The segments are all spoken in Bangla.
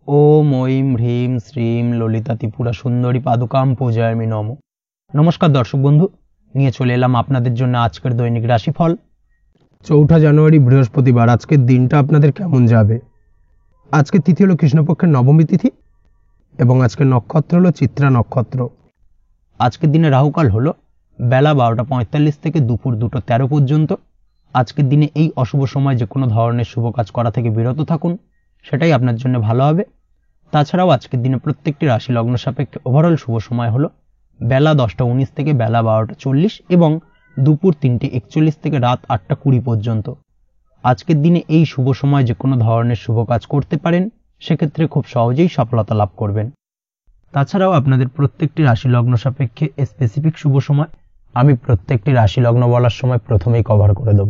ওম ঐম হ্রিম শ্রীম ললিতা ত্রিপুরা সুন্দরী পাদুকাম পূজায়ামি নম। নমস্কার দর্শক বন্ধু, নিয়ে চলে এলাম আপনাদের জন্য আজকের দৈনিক রাশিফল। 4 জানুয়ারি বৃহস্পতিবার। আজকের দিনটা আপনাদের কেমন যাবে? আজকের তিথি হলো কৃষ্ণপক্ষের নবমী তিথি এবং আজকের নক্ষত্র হলো চিত্রা নক্ষত্র। আজকের দিনে রাহুকাল হলো বেলা 12টা 45 থেকে দুপুর 2টা 13 পর্যন্ত। আজকের দিনে এই অশুভ সময় যে কোনো ধরনের শুভ কাজ করা থেকে বিরত থাকুন, সেটাই আপনার জন্য ভালো হবে। তাছাড়াও আজকের দিনে প্রত্যেকটি রাশি লগ্ন সাপেক্ষে ওভারঅল শুভ সময় হলো বেলা 10টা 19 থেকে বেলা 12টা 40 এবং দুপুর 3টে 41 থেকে রাত 8টা 20 পর্যন্ত। আজকের দিনে এই শুভ সময় যে কোনো ধরনের শুভ কাজ করতে পারেন, সেক্ষেত্রে খুব সহজেই সফলতা লাভ করবেন। তাছাড়াও আপনাদের প্রত্যেকটি রাশি লগ্ন সাপেক্ষে স্পেসিফিক শুভ সময় আমি প্রত্যেকটি রাশি লগ্ন বলার সময় প্রথমেই কভার করে দেব।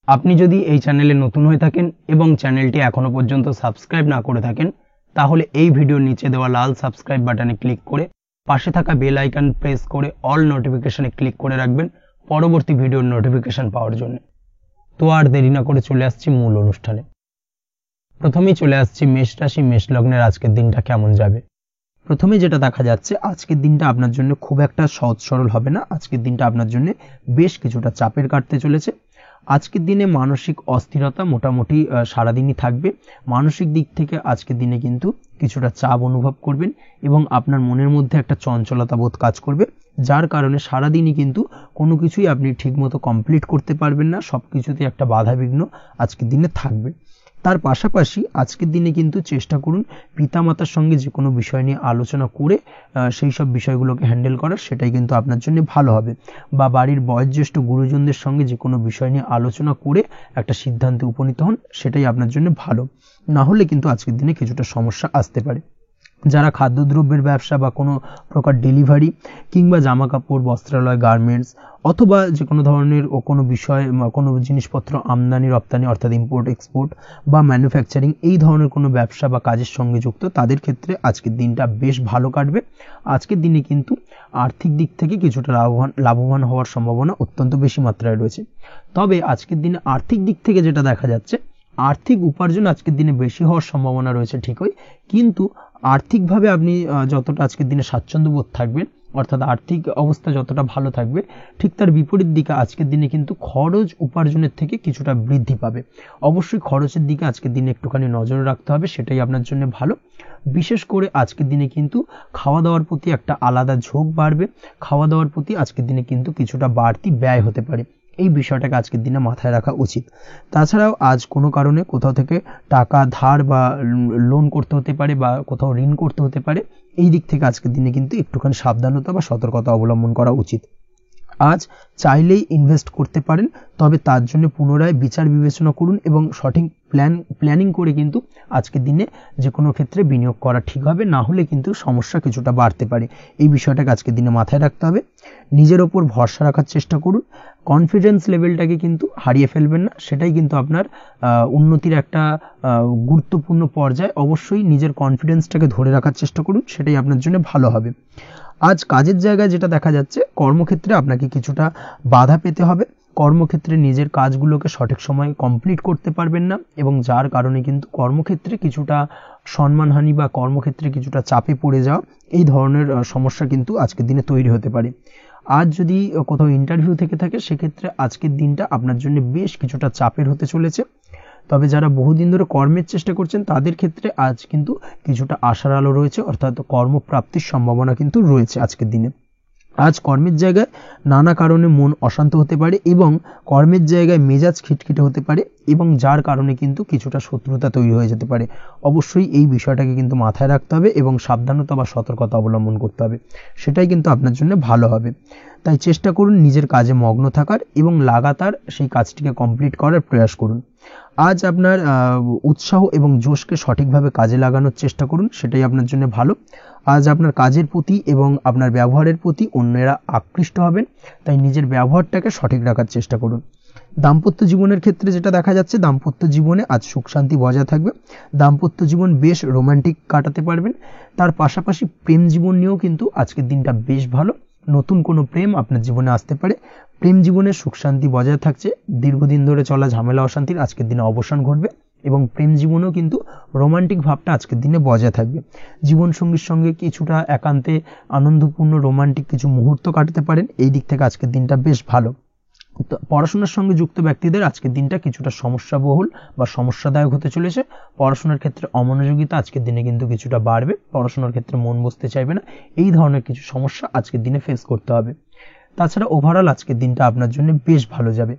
আপনি যদি এই চ্যানেলে নতুন হয়ে থাকেন এবং চ্যানেলটি এখনো পর্যন্ত সাবস্ক্রাইব না করে থাকেন, তাহলে এই ভিডিওর নিচে দেওয়া লাল সাবস্ক্রাইব বাটনে ক্লিক করে পাশে থাকা বেল আইকন প্রেস করে অল নোটিফিকেশনে ক্লিক করে রাখবেন পরবর্তী ভিডিওর নোটিফিকেশন পাওয়ার জন্য। তো আর দেরি না করে চলে আসছি মূল অনুষ্ঠানে। প্রথমেই চলে আসছি মেষ রাশি, মেষ লগ্নের আজকের দিনটা কেমন যাবে। প্রথমে যেটা দেখা যাচ্ছে, আজকের দিনটা আপনার জন্য খুব একটা সহজ সরল হবে না। আজকের দিনটা আপনার জন্য বেশ কিছুটা চাপের কাটতে চলেছে। আজকের দিনে মানসিক অস্থিরতা মোটামুটি সারাদিনই থাকবে। মানসিক দিক থেকে আজকের দিনে কিন্তু কিছুটা চাপ অনুভব করবেন এবং আপনার মনের মধ্যে একটা চঞ্চলতা বোধ কাজ করবে, যার কারণে সারাদিনই কিন্তু কোনো কিছুই আপনি ঠিকমতো কমপ্লিট করতে পারবেন না। সব কিছুতে একটা বাধাবিঘ্ন আজকের দিনে থাকবে। তার পাশাপাশি আজকের দিনে কিন্তু চেষ্টা করুন পিতামাতার সঙ্গে যে কোনো বিষয় নিয়ে আলোচনা করে সেই সব বিষয়গুলোকে হ্যান্ডেল করার, সেটাই কিন্তু আপনার জন্য ভালো হবে। বা বাড়ির বয়োজ্যেষ্ঠ গুরুজনদের সঙ্গে যে কোনো বিষয় নিয়ে আলোচনা করে একটা সিদ্ধান্তে উপনীত হন, সেটাই আপনার জন্য ভালো। না হলে কিন্তু আজকের দিনে কিছুটা সমস্যা আসতে পারে। যারা খাদ্যদ্রব্যের ব্যবসা বা কোনো প্রকার ডেলিভারি কিংবা জামা কাপড়, বস্ত্রালয়, গার্মেন্টস অথবা যে কোনো ধরনের কোনো বিষয়, কোনো জিনিসপত্র আমদানি রপ্তানি অর্থাৎ ইম্পোর্ট এক্সপোর্ট বা ম্যানুফ্যাকচারিং, এই ধরনের কোনো ব্যবসা বা কাজের সঙ্গে যুক্ত, তাদের ক্ষেত্রে আজকের দিনটা বেশ ভালো কাটবে। আজকের দিনে কিন্তু আর্থিক দিক থেকে কিছুটা লাভবান হওয়ার সম্ভাবনা অত্যন্ত বেশি মাত্রায় রয়েছে। তবে আজকের দিনে আর্থিক দিক থেকে যেটা দেখা যাচ্ছে, আর্থিক উপার্জন আজকের দিনে বেশি হওয়ার সম্ভাবনা রয়েছে ঠিকই, কিন্তু আর্থিকভাবে আপনি যতটা আজকের দিনে স্বাচ্ছন্দ্য বোধ থাকবেন, অর্থাৎ আর্থিক অবস্থা যতটা ভালো থাকবে, ঠিক তার বিপরীত দিকে আজকের দিনে কিন্তু খরচ উপার্জনের থেকে কিছুটা বৃদ্ধি পাবে। অবশ্যই খরচের দিকে আজকের দিনে একটুখানি নজর রাখতে হবে, সেটাই আপনার জন্য ভালো। বিশেষ করে আজকের দিনে কিন্তু খাওয়া দাওয়ার প্রতি একটা আলাদা ঝোঁক বাড়বে। খাওয়া দাওয়ার প্রতি আজকের দিনে কিন্তু কিছুটা বাড়তি ব্যয় হতে পারে। এই বিষয়টাকে আজকের দিনে মাথায় রাখা উচিত। তাছাড়াও আজ কোনো কারণে কোথাও থেকে টাকা ধার বা লোন করতে হতে পারে বা কোথাও ঋণ করতে হতে পারে। এই দিক থেকে আজকের দিনে কিন্তু একটুখানি সাবধানতা বা সতর্কতা অবলম্বন করা উচিত। আজ চাইলেই ইনভেস্ট করতে পারেন, তবে তার জন্য পুনরায় বিচার বিবেচনা করুন এবং সঠিক প্ল্যানিং করে কিন্তু আজকের দিনে যে কোনো ক্ষেত্রে বিনিয়োগ করা ঠিক হবে। না হলে কিন্তু সমস্যা কিছুটা বাড়তে পারে। এই বিষয়টাকে আজকের দিনে মাথায় রাখতে হবে। নিজের ওপর ভরসা রাখার চেষ্টা করুন। কনফিডেন্স লেভেলটাকে কিন্তু হারিয়ে ফেলবেন না, সেটাই কিন্তু আপনার উন্নতির একটা গুরুত্বপূর্ণ পর্যায়। অবশ্যই নিজের কনফিডেন্সটাকে ধরে রাখার চেষ্টা করুন, সেটাই আপনার জন্য ভালো হবে। আজ কাজের জায়গায় যেটা দেখা যাচ্ছে, কর্মক্ষেত্রে আপনাকে কিছুটা বাধা পেতে হবে। কর্মক্ষেত্রে নিজের কাজগুলোকে সঠিক সময়ে কমপ্লিট করতে পারবেন না এবং যার কারণে কিন্তু কর্মক্ষেত্রে কিছুটা সম্মানহানি বা কর্মক্ষেত্রে কিছুটা চাপে পড়ে যাওয়া, এই ধরনের সমস্যা কিন্তু আজকের দিনে তৈরি হতে পারে। আজ যদি কোথাও ইন্টারভিউ থেকে থাকে, সেক্ষেত্রে আজকের দিনটা আপনার জন্য বেশ কিছুটা চাপের হতে চলেছে। তবে যারা বহুদিন ধরে কর্মের চেষ্টা করছেন, তাদের ক্ষেত্রে আজ কিন্তু কিছুটা আশার আলো রয়েছে, অর্থাৎ কর্মপ্রাপ্তির সম্ভাবনা কিন্তু রয়েছে আজকের দিনে। আজ কর্মের জায়গায় নানা কারণে মন অশান্ত হতে পারে এবং কর্মের জায়গায় মেজাজ খিটখিটে হতে পারে এবং যার কারণে কিন্তু কিছুটা শত্রুতা তৈরি হয়ে যেতে পারে। অবশ্যই এই বিষয়টাকে কিন্তু মাথায় রাখতে হবে এবং সাবধানতা বা সতর্কতা অবলম্বন করতে হবে, সেটাই কিন্তু আপনার জন্য ভালো হবে। তাই চেষ্টা করুন নিজের কাজে মগ্ন থাকার এবং লাগাতার সেই কাজটিকে কমপ্লিট করার প্রয়াস করুন। আজ আপনার উৎসাহ এবং জোশকে সঠিকভাবে কাজে লাগানোর চেষ্টা করুন, সেটাই আপনার জন্য ভালো। আজ আপনার কাজের প্রতি এবং আপনার ব্যবহারের প্রতি অন্যেরা আকৃষ্ট হবেন, তাই নিজের ব্যবহারটাকে সঠিক রাখার চেষ্টা করুন। দাম্পত্য জীবনের ক্ষেত্রে যেটা দেখা যাচ্ছে, দাম্পত্য জীবনে আজ সুখ শান্তি বজায় থাকবে। দাম্পত্য জীবন বেশ রোমান্টিক কাটাতে পারবেন। তার পাশাপাশি প্রেম জীবন নিয়েও কিন্তু আজকের দিনটা বেশ ভালো। নতুন কোনো প্রেম আপনার জীবনে আসতে পারে। প্রেম জীবনে সুখ শান্তি বজায় থাকছে। দীর্ঘদিন ধরে চলা ঝামেলা অশান্তির আজকের দিনে অবসান ঘটবে এবং প্রেম জীবনেও কিন্তু রোমান্টিক ভাবটা আজকের দিনে বজায় থাকবে। জীবনসঙ্গীর সঙ্গে কিছুটা একান্তে আনন্দপূর্ণ রোমান্টিক কিছু মুহূর্ত কাটাতে পারেন, এই দিক থেকে আজকের দিনটা বেশ ভালো। পড়াশোনার সঙ্গে যুক্ত ব্যক্তিদের আজকের দিনটা কিছুটা সমস্যাবহুল বা সমস্যাদায়ক হতে চলেছে। পড়াশোনার ক্ষেত্রে অমনোযোগিতা আজকের দিনে কিন্তু কিছুটা বাড়বে, পড়াশোনার ক্ষেত্রে মন বসতে চাইবে না, এই ধরনের কিছু সমস্যা আজকের দিনে ফেস করতে হবে। তাছাড়া ওভারঅল আজকের দিনটা আপনার জন্য বেশ ভালো যাবে।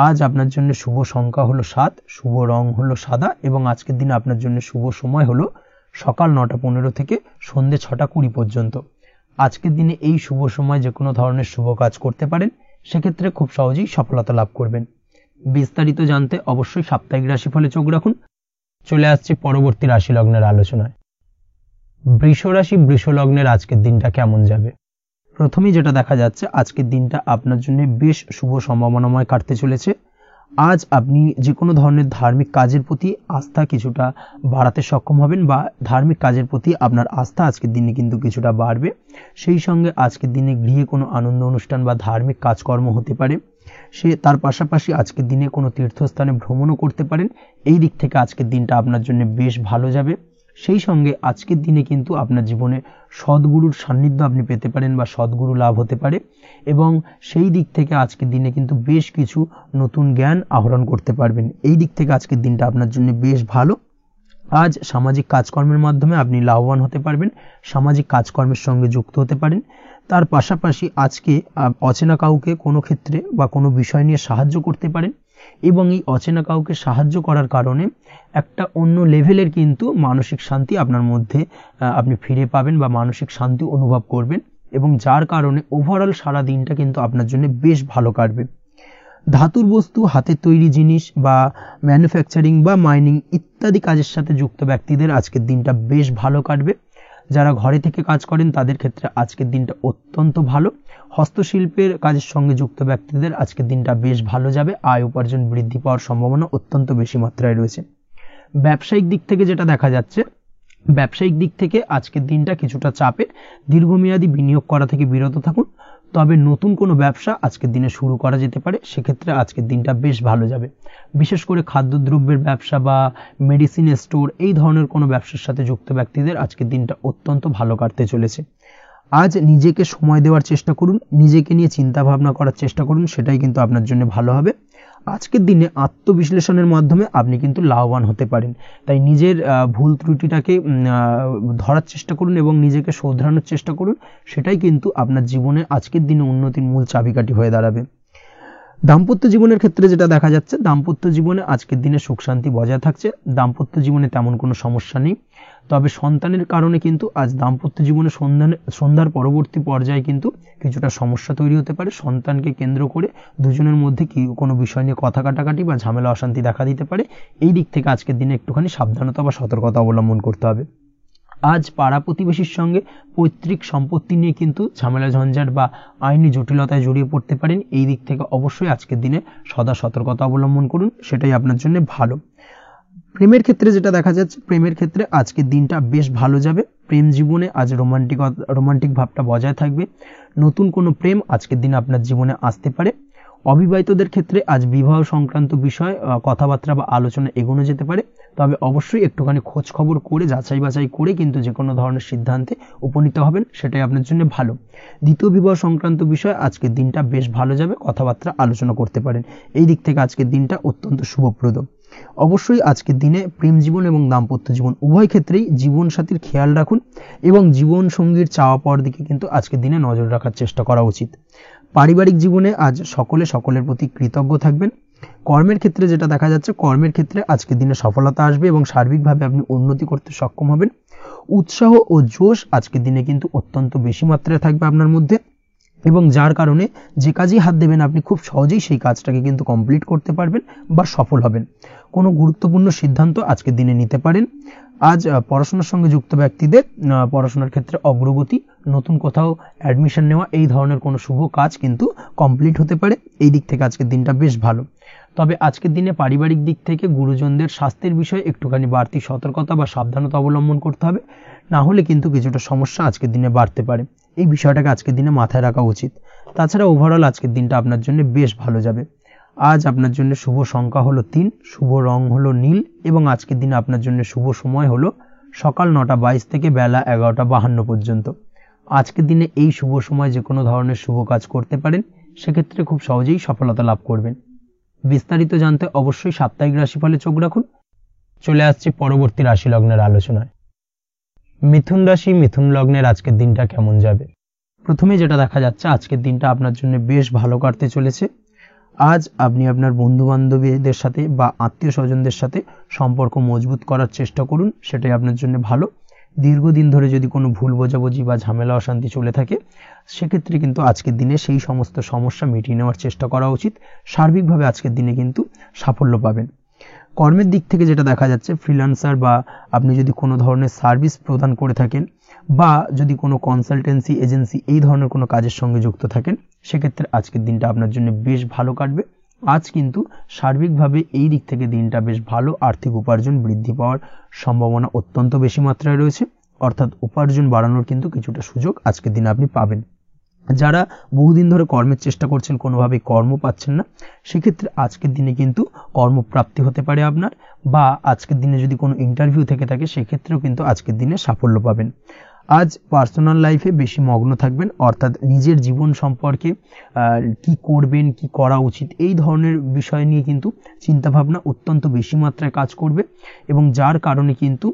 আজ আপনার জন্য শুভ সংখ্যা হলো 7, শুভ রং হলো সাদা এবং আজকের দিনে আপনার জন্য শুভ সময় হলো সকাল 9:15 থেকে সন্ধ্যে 6:20 পর্যন্ত। আজকের দিনে এই শুভ সময় যে কোনো ধরনের শুভ কাজ করতে পারেন, সেক্ষেত্রে খুব সহজেই সফলতা লাভ করবেন। বিস্তারিত জানতে অবশ্যই সাপ্তাহিক রাশিফলে চোখ রাখুন। চলে আসছে পরবর্তী রাশি লগ্নের আলোচনায়। বৃষ রাশি, বৃষ লগ্নের আজকের দিনটা কেমন যাবে? প্রথমেই যেটা দেখা যাচ্ছে, আজকের দিনটা আপনার জন্য বেশ শুভ সম্ভাবনাময় কাটতে চলেছে। আজ আপনি যে কোনো ধরনের ধার্মিক কাজের প্রতি আস্থা কিছুটা বাড়াতে সক্ষম হবেন বা ধার্মিক কাজের প্রতি আপনার আস্থা আজকের দিনে কিন্তু কিছুটা বাড়বে। সেই সঙ্গে আজকের দিনে গৃহে কোনো আনন্দ অনুষ্ঠান বা ধার্মিক কাজকর্ম হতে পারে। তার পাশাপাশি আজকের দিনে কোনো তীর্থস্থানে ভ্রমণও করতে পারেন, এই দিক থেকে আজকের দিনটা আপনার জন্য বেশ ভালো যাবে। সেই সঙ্গে আজকের দিনে কিন্তু আপনার জীবনে সদ্গুরুর সান্নিধ্য আপনি পেতে পারেন বা সদ্গুরু লাভ হতে পারে এবং সেই দিক থেকে আজকের দিনে কিন্তু বেশ কিছু নতুন জ্ঞান আহরণ করতে পারবেন, এই দিক থেকে আজকের দিনটা আপনার জন্য বেশ ভালো। আজ সামাজিক কাজকর্মের মাধ্যমে আপনি লাভবান হতে পারবেন, সামাজিক কাজকর্মের সঙ্গে যুক্ত হতে পারেন। তার পাশাপাশি আজকে অচেনা কাউকে কোনো ক্ষেত্রে বা কোনো বিষয় নিয়ে সাহায্য করতে পারেন এবং এই অচেনা কাউকে সাহায্য করার কারণে একটা অন্য লেভেলের কিন্তু মানসিক শান্তি আপনার মধ্যে আপনি ফিরে পাবেন বা মানসিক শান্তি অনুভব করবেন এবং যার কারণে ওভারঅল সারা দিনটা কিন্তু আপনার জন্য বেশ ভালো কাটবে। ধাতুর বস্তু, হাতের তৈরি জিনিস বা ম্যানুফ্যাকচারিং বা মাইনিং ইত্যাদি কাজের সাথে যুক্ত ব্যক্তিদের আজকের দিনটা বেশ ভালো কাটবে। যারা ঘরে থেকে কাজ করেন তাদের ক্ষেত্রে আজকের দিনটা অত্যন্ত ভালো। হস্তশিল্পের কাজের সঙ্গে যুক্ত ব্যক্তিদের আজকের দিনটা বেশ ভালো যাবে, আয় উপার্জন বৃদ্ধি পাওয়ার সম্ভাবনা অত্যন্ত বেশি মাত্রায় রয়েছে। ব্যবসায়িক দিক থেকে যেটা দেখা যাচ্ছে, ব্যবসায়িক দিক থেকে আজকের দিনটা কিছুটা চাপের, দীর্ঘমেয়াদী বিনিয়োগ করা থেকে বিরত থাকুন। তবে নতুন কোনো ব্যবসা আজকের দিনে শুরু করা যেতে পারে, সেক্ষেত্রে আজকের দিনটা বেশ ভালো যাবে। বিশেষ করে খাদ্যদ্রব্যের ব্যবসা বা মেডিসিন স্টোর এই ধরনের কোনো ব্যবসার সাথে যুক্ত ব্যক্তিদের আজকের দিনটা অত্যন্ত ভালো কাটতে চলেছে। আজ নিজেকে সময় দেওয়ার চেষ্টা করুন, নিজেকে নিয়ে চিন্তা ভাবনা করার চেষ্টা করুন, সেটাই কিন্তু আপনার জন্য ভালো হবে। আজকের দিনে আত্মবিশ্লেষণের মাধ্যমে আপনি কিন্তু লাভবান হতে পারেন, তাই নিজের ভুল ত্রুটিটাকে ধরার চেষ্টা করুন এবং নিজেকে শোধরানোর চেষ্টা করুন, সেটাই কিন্তু আপনার জীবনে আজকের দিনে উন্নতির মূল চাবিকাঠি হয়ে দাঁড়াবে। দাম্পত্য জীবনের ক্ষেত্রে যেটা দেখা যাচ্ছে, দাম্পত্য জীবনে আজকের দিনে সুখ শান্তি বজায় থাকছে, দাম্পত্য জীবনে তেমন কোনো সমস্যা নেই। তবে সন্তানের কারণে কিন্তু আজ দাম্পত্য জীবনে সন্ধ্যার পরবর্তী পর্যায়ে কিন্তু কিছুটা সমস্যা তৈরি হতে পারে। সন্তানকে কেন্দ্র করে দুজনের মধ্যে কি কোনো বিষয় নিয়ে কথা কাটাকাটি বা ঝামেলা অশান্তি দেখা দিতে পারে, এই দিক থেকে আজকের দিনে একটুখানি সাবধানতা বা সতর্কতা অবলম্বন করতে হবে। আজ পাড়া প্রতিবেশীর সঙ্গে পৈতৃক সম্পত্তি নিয়ে কিন্তু ঝামেলা ঝঞ্ঝাট বা আইনি জটিলতায় জড়িয়ে পড়তে পারেন, এই দিক থেকে অবশ্যই আজকের দিনে সদা সতর্কতা অবলম্বন করুন, সেটাই আপনার জন্য ভালো। প্রেমের ক্ষেত্রে যেটা দেখা যাচ্ছে, প্রেমের ক্ষেত্রে আজকের দিনটা বেশ ভালো যাবে। প্রেম জীবনে আজ রোমান্টিক ভাবটা বজায় থাকবে। নতুন কোনো প্রেম আজকের দিনে আপনার জীবনে আসতে পারে। অবিবাহিতদের ক্ষেত্রে আজ বিবাহ সংক্রান্ত বিষয় কথাবার্তা বা আলোচনা এগোনো যেতে পারে, তবে অবশ্যই একটুখানি খোঁজ খবর করে যাচাই বাছাই করে কিন্তু যে কোনো ধরনের সিদ্ধান্তে উপনীত হবেন, সেটাই আপনার জন্য ভালো। দ্বিতীয় বিবাহ সংক্রান্ত বিষয় আজকের দিনটা বেশ ভালো যাবে, কথাবার্তা আলোচনা করতে পারেন, এই দিক থেকে আজকের দিনটা অত্যন্ত শুভপ্রদ। অবশ্যই আজকের দিনে প্রেম জীবন এবং দাম্পত্য জীবন উভয় ক্ষেত্রেই জীবনসাথীর খেয়াল রাখুন এবং জীবন সঙ্গীর চাওয়া পাওয়ার দিকে কিন্তু আজকের দিনে নজর রাখার চেষ্টা করা উচিত। পারিবারিক জীবনে আজ সকলের প্রতি কৃতজ্ঞ থাকবেন। কর্মের ক্ষেত্রে যেটা দেখা যাচ্ছে, কর্মের ক্ষেত্রে আজকের দিনে সফলতা আসবে এবং সার্বিকভাবে আপনি উন্নতি করতে সক্ষম হবেন। উৎসাহ ও জোশ আজকের দিনে কিন্তু অত্যন্ত বেশি মাত্রায় থাকবে আপনার মধ্যে এবং যার কারণে যে কাজেই হাত দেবেন আপনি খুব সহজেই সেই কাজটাকে কিন্তু কমপ্লিট করতে পারবেন বা সফল হবেন। কোনো গুরুত্বপূর্ণ সিদ্ধান্ত আজকের দিনে নিতে পারেন। আজ পড়াশোনার সঙ্গে যুক্ত ব্যক্তিদের পড়াশোনার ক্ষেত্রে অগ্রগতি, নতুন কোথাও অ্যাডমিশন নেওয়া, এই ধরনের কোনো শুভ কাজ কিন্তু কমপ্লিট হতে পারে, এই দিক থেকে আজকের দিনটা বেশ ভালো। তবে আজকের দিনে পারিবারিক দিক থেকে গুরুজনদের স্বাস্থ্যের বিষয়ে একটুখানি বাড়তি সতর্কতা বা সাবধানতা অবলম্বন করতে হবে, না হলে কিন্তু কিছুটা সমস্যা আজকের দিনে বাড়তে পারে, এই বিষয়টাকে আজকের দিনে মাথায় রাখা উচিত। তাছাড়া ওভারঅল আজকের দিনটা আপনার জন্য বেশ ভালো যাবে। আজ আপনার জন্য শুভ সংখ্যা হলো 3, শুভ রং হলো নীল এবং আজকের দিনে আপনার জন্য শুভ সময় হলো সকাল 9:22 থেকে বেলা 11:52 পর্যন্ত। আজকের দিনে এই শুভ সময় যে কোনো ধরনের শুভ কাজ করতে পারেন, সেক্ষেত্রে খুব সহজেই সফলতা লাভ করবেন। বিস্তারিত জানতে অবশ্যই সাপ্তাহিক রাশিফলে চোখ রাখুন। চলে আসছে পরবর্তী রাশি লগ্নের আলোচনায়। মিথুন রাশি, মিথুন লগ্নের আজকের দিনটা কেমন যাবে? প্রথমে যেটা দেখা যাচ্ছে, আজকের দিনটা আপনার জন্য বেশ ভালো কাটতে চলেছে। আজ আপনি আপনার বন্ধু বান্ধবীদের সাথে বা আত্মীয় স্বজনদের সাথে সম্পর্ক মজবুত করার চেষ্টা করুন, সেটাই আপনার জন্য ভালো। দীর্ঘদিন ধরে যদি কোনো ভুল বোঝাবুঝি বা ঝামেলা অশান্তি চলে থাকে, সেক্ষেত্রে কিন্তু আজকের দিনে সেই সমস্ত সমস্যা মিটিয়ে নেওয়ার চেষ্টা করা উচিত। সার্বিকভাবে আজকের দিনে কিন্তু সাফল্য পাবেন। কর্মের দিক থেকে যেটা দেখা যাচ্ছে, ফ্রিল্যান্সার বা আপনি যদি কোনো ধরনের সার্ভিস প্রদান করে থাকেন বা যদি কোনো কনসালটেন্সি এজেন্সি এই ধরনের কোনো কাজের সঙ্গে যুক্ত থাকেন, সেক্ষেত্রে আজকের দিনটা আপনার জন্য বেশ ভালো কাটবে। আজ কিন্তু সার্বিকভাবে এই দিক থেকে দিনটা বেশ ভালো। আর্থিক উপার্জন বৃদ্ধি পাওয়ার সম্ভাবনা অত্যন্ত বেশি মাত্রায় রয়েছে, অর্থাৎ উপার্জন বাড়ানোর কিন্তু কিছুটা সুযোগ আজকের দিনে আপনি পাবেন। যারা বহুদিন ধরে কর্মের চেষ্টা করছেন, কোনোভাবেই কর্ম পাচ্ছেন না, সেক্ষেত্রে আজকের দিনে কিন্তু কর্মপ্রাপ্তি হতে পারে আপনার, বা আজকের দিনে যদি কোনো ইন্টারভিউ থেকে থাকে, সেক্ষেত্রেও কিন্তু আজকের দিনে সাফল্য পাবেন। আজ পার্সোনাল লাইফে বেশি মগ্ন থাকবেন, অর্থাৎ নিজের জীবন সম্পর্কে কি করবেন, কি করা উচিত, এই ধরনের বিষয় নিয়ে কিন্তু চিন্তাভাবনা অত্যন্ত বেশি মাত্রায় কাজ করবে এবং যার কারণে কিন্তু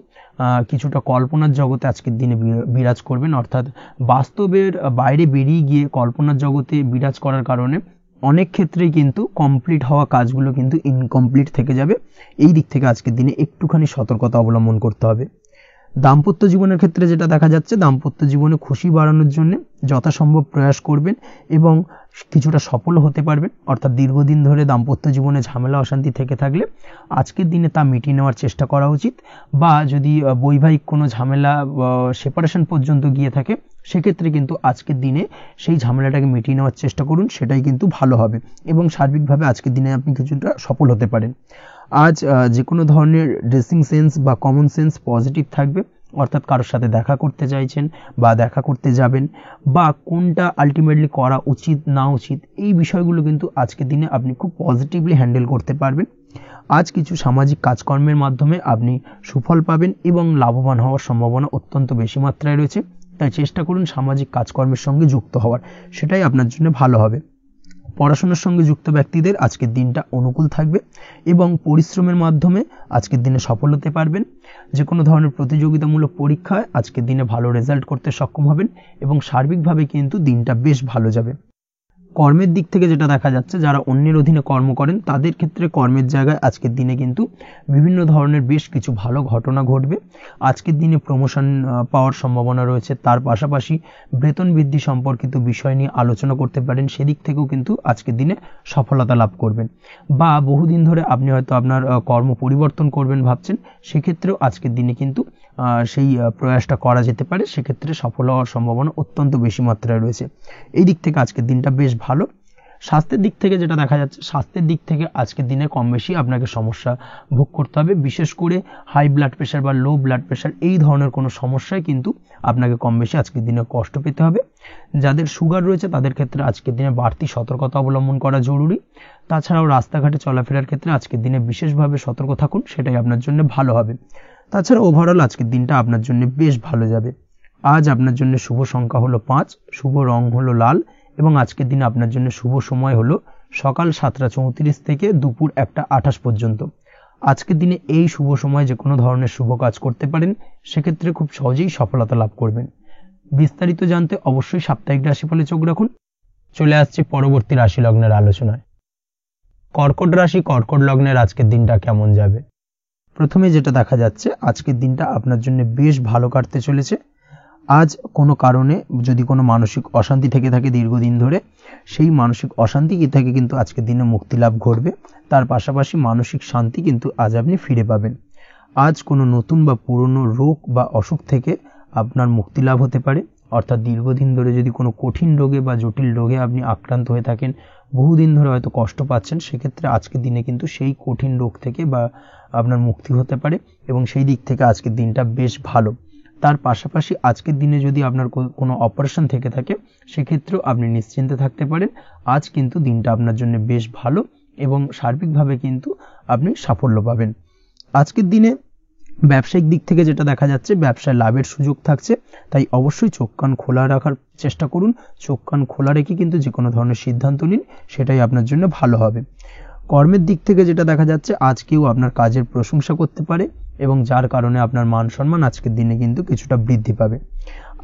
কিছুটা কল্পনার জগতে আজকের দিনে বিরাজ করবেন। অর্থাৎ বাস্তবের বাইরে বেরিয়ে গিয়ে কল্পনার জগতে বিরাজ করার কারণে অনেক ক্ষেত্রেই কিন্তু কমপ্লিট হওয়া কাজগুলো কিন্তু ইনকমপ্লিট থেকে যাবে। এই দিক থেকে আজকের দিনে একটুখানি সতর্কতা অবলম্বন করতে হবে। দাম্পত্য জীবনের ক্ষেত্রে যেটা দেখা যাচ্ছে, দাম্পত্য জীবনে খুশি বাড়ানোর জন্য যথাসম্ভব প্রয়াস করবেন এবং কিছুটা সফল হতে পারবেন। অর্থাৎ দীর্ঘদিন ধরে দাম্পত্য জীবনে ঝামেলা অশান্তি থেকে থাকলে আজকের দিনে তা মিটিয়ে নেওয়ার চেষ্টা করা উচিত, বা যদি বৈবাহিক কোনো ঝামেলা সেপারেশন পর্যন্ত গিয়ে থাকে, সেক্ষেত্রে কিন্তু আজকের দিনে সেই ঝামেলাটাকে মিটিয়ে নেওয়ার চেষ্টা করুন, সেটাই কিন্তু ভালো হবে এবং সার্বিকভাবে আজকের দিনে আপনি কিছুটা সফল হতে পারেন। আজ যে কোনো ধরনের ড্রেসিং সেন্স বা কমন সেন্স পজিটিভ থাকবে, অর্থাৎ কারোর সাথে দেখা করতে চাইছেন বা দেখা করতে যাবেন, বা কোনটা আলটিমেটলি করা উচিত না উচিত, এই বিষয়গুলো কিন্তু আজকের দিনে আপনি খুব পজিটিভলি হ্যান্ডেল করতে পারবেন। আজ কিছু সামাজিক কাজকর্মের মাধ্যমে আপনি সুফল পাবেন এবং লাভবান হওয়ার সম্ভাবনা অত্যন্ত বেশি মাত্রায় রয়েছে। তাই চেষ্টা করুন সামাজিক কাজকর্মের সঙ্গে যুক্ত হওয়ার, সেটাই আপনার জন্য ভালো হবে। পড়াশোনার সঙ্গে যুক্ত ব্যক্তিদের আজকের দিনটা অনুকূল থাকবে এবং পরিশ্রমের মাধ্যমে আজকের দিনে সফল হতে পারবেন। যে কোনো ধরনের প্রতিযোগিতামূলক পরীক্ষায় আজকের দিনে ভালো রেজাল্ট করতে সক্ষম হবেন এবং সার্বিকভাবে কিন্তু দিনটা বেশ ভালো যাবে। কর্মের দিক থেকে যেটা দেখা যাচ্ছে, যারা অন্যের অধীনে কর্ম করেন তাদের ক্ষেত্রে কর্মের জায়গায় আজকের দিনে কিন্তু বিভিন্ন ধরনের বেশ কিছু ভালো ঘটনা ঘটবে। আজকের দিনে প্রমোশন পাওয়ার সম্ভাবনা রয়েছে, তার পাশাপাশি বেতন বৃদ্ধি সম্পর্কিত বিষয় নিয়ে আলোচনা করতে পারেন, সেদিক থেকেও কিন্তু আজকের দিনে সফলতা লাভ করবেন। বা বহুদিন ধরে আপনি হয়তো আপনার কর্ম পরিবর্তন করবেন ভাবছেন, সেক্ষেত্রেও আজকের দিনে কিন্তু সেই প্রয়াসটা করা যেতে পারে, সেক্ষেত্রে সফল হওয়ার সম্ভাবনা অত্যন্ত বেশি মাত্রায় রয়েছে। এই দিক থেকে আজকের দিনটা বেশ ভালো। স্বাস্থ্যের দিক থেকে যেটা দেখা যাচ্ছে, স্বাস্থ্যের দিক থেকে আজকের দিনে কম বেশি আপনাকে সমস্যা ভোগ করতে হবে। বিশেষ করে হাই ব্লাড প্রেশার বা লো ব্লাড প্রেশার এই ধরনের কোনো সমস্যায় কিন্তু আপনাকে কম বেশি আজকের দিনে কষ্ট পেতে হবে। যাদের সুগার রয়েছে তাদের ক্ষেত্রে আজকের দিনে বাড়তি সতর্কতা অবলম্বন করা জরুরি। তাছাড়াও রাস্তাঘাটে চলাফেরার ক্ষেত্রে আজকের দিনে বিশেষভাবে সতর্ক থাকুন, সেটাই আপনার জন্য ভালো হবে। তাছাড়া ওভারঅল আজকের দিনটা আপনার জন্য বেশ ভালো যাবে। আজ আপনার জন্য শুভ সংখ্যা হলো 5, শুভ রং হলো লাল এবং আজকের দিনে আপনার জন্য শুভ সময় হলো সকাল 7:34 থেকে দুপুর 1:28 পর্যন্ত। আজকের দিনে এই শুভ সময় যে কোনো ধরনের শুভ কাজ করতে পারেন, সেক্ষেত্রে খুব সহজেই সফলতা লাভ করবেন। বিস্তারিত জানতে অবশ্যই সাপ্তাহিক রাশিফলে চোখ রাখুন। চলে আসছে পরবর্তী রাশি লগ্নের আলোচনায়। কর্কট রাশি, কর্কট লগ্নের আজকের দিনটা কেমন যাবে? প্রথমে যেটা দেখা যাচ্ছে, আজকের দিনটা আপনার জন্য বেশ ভালো কাটতে চলেছে। আজ কোনো কারণে যদি কোনো মানসিক অশান্তি থেকে থাকে দীর্ঘদিন ধরে, সেই মানসিক অশান্তি থেকে কিন্তু আজকের দিনে মুক্তি লাভ ঘটবে। তার পাশাপাশি মানসিক শান্তি কিন্তু আজ আপনি ফিরে পাবেন। আজ কোনো নতুন বা পুরনো রোগ বা অসুখ থেকে আপনার মুক্তি লাভ হতে পারে। অর্থাৎ দীর্ঘদিন ধরে যদি কোনো কঠিন রোগে বা জটিল রোগে আপনি আক্রান্ত হয়ে থাকেন, বহুদিন ধরে হয়তো কষ্ট পাচ্ছেন, সেক্ষেত্রে আজকের দিনে কিন্তু সেই কঠিন রোগ থেকে বা আপনার মুক্তি হতে পারে এবং সেই দিক থেকে আজকের দিনটা বেশ ভালো। তার পাশাপাশি আজকের দিনে যদি আপনার কোনো অপারেশন থেকে থাকে, সেক্ষেত্রেও আপনি নিশ্চিন্তে থাকতে পারেন। আজ কিন্তু দিনটা আপনার জন্য বেশ ভালো এবং সার্বিকভাবে কিন্তু আপনি সাফল্য পাবেন। আজকের দিনে ব্যবসায়িক দিক থেকে যেটা দেখা যাচ্ছে, ব্যবসায় লাভের সুযোগ থাকছে, তাই অবশ্যই চোখ কান খোলা রাখার চেষ্টা করুন। চোখ কান খোলা রেখে কিন্তু যে কোনো ধরনের সিদ্ধান্ত নিন, সেটাই আপনার জন্য ভালো হবে। কর্মের দিক থেকে যেটা দেখা যাচ্ছে, আজ কেউ আপনার কাজের প্রশংসা করতে পারে এবং যার কারণে আপনার মান সম্মান আজকের দিনে কিন্তু কিছুটা বৃদ্ধি পাবে।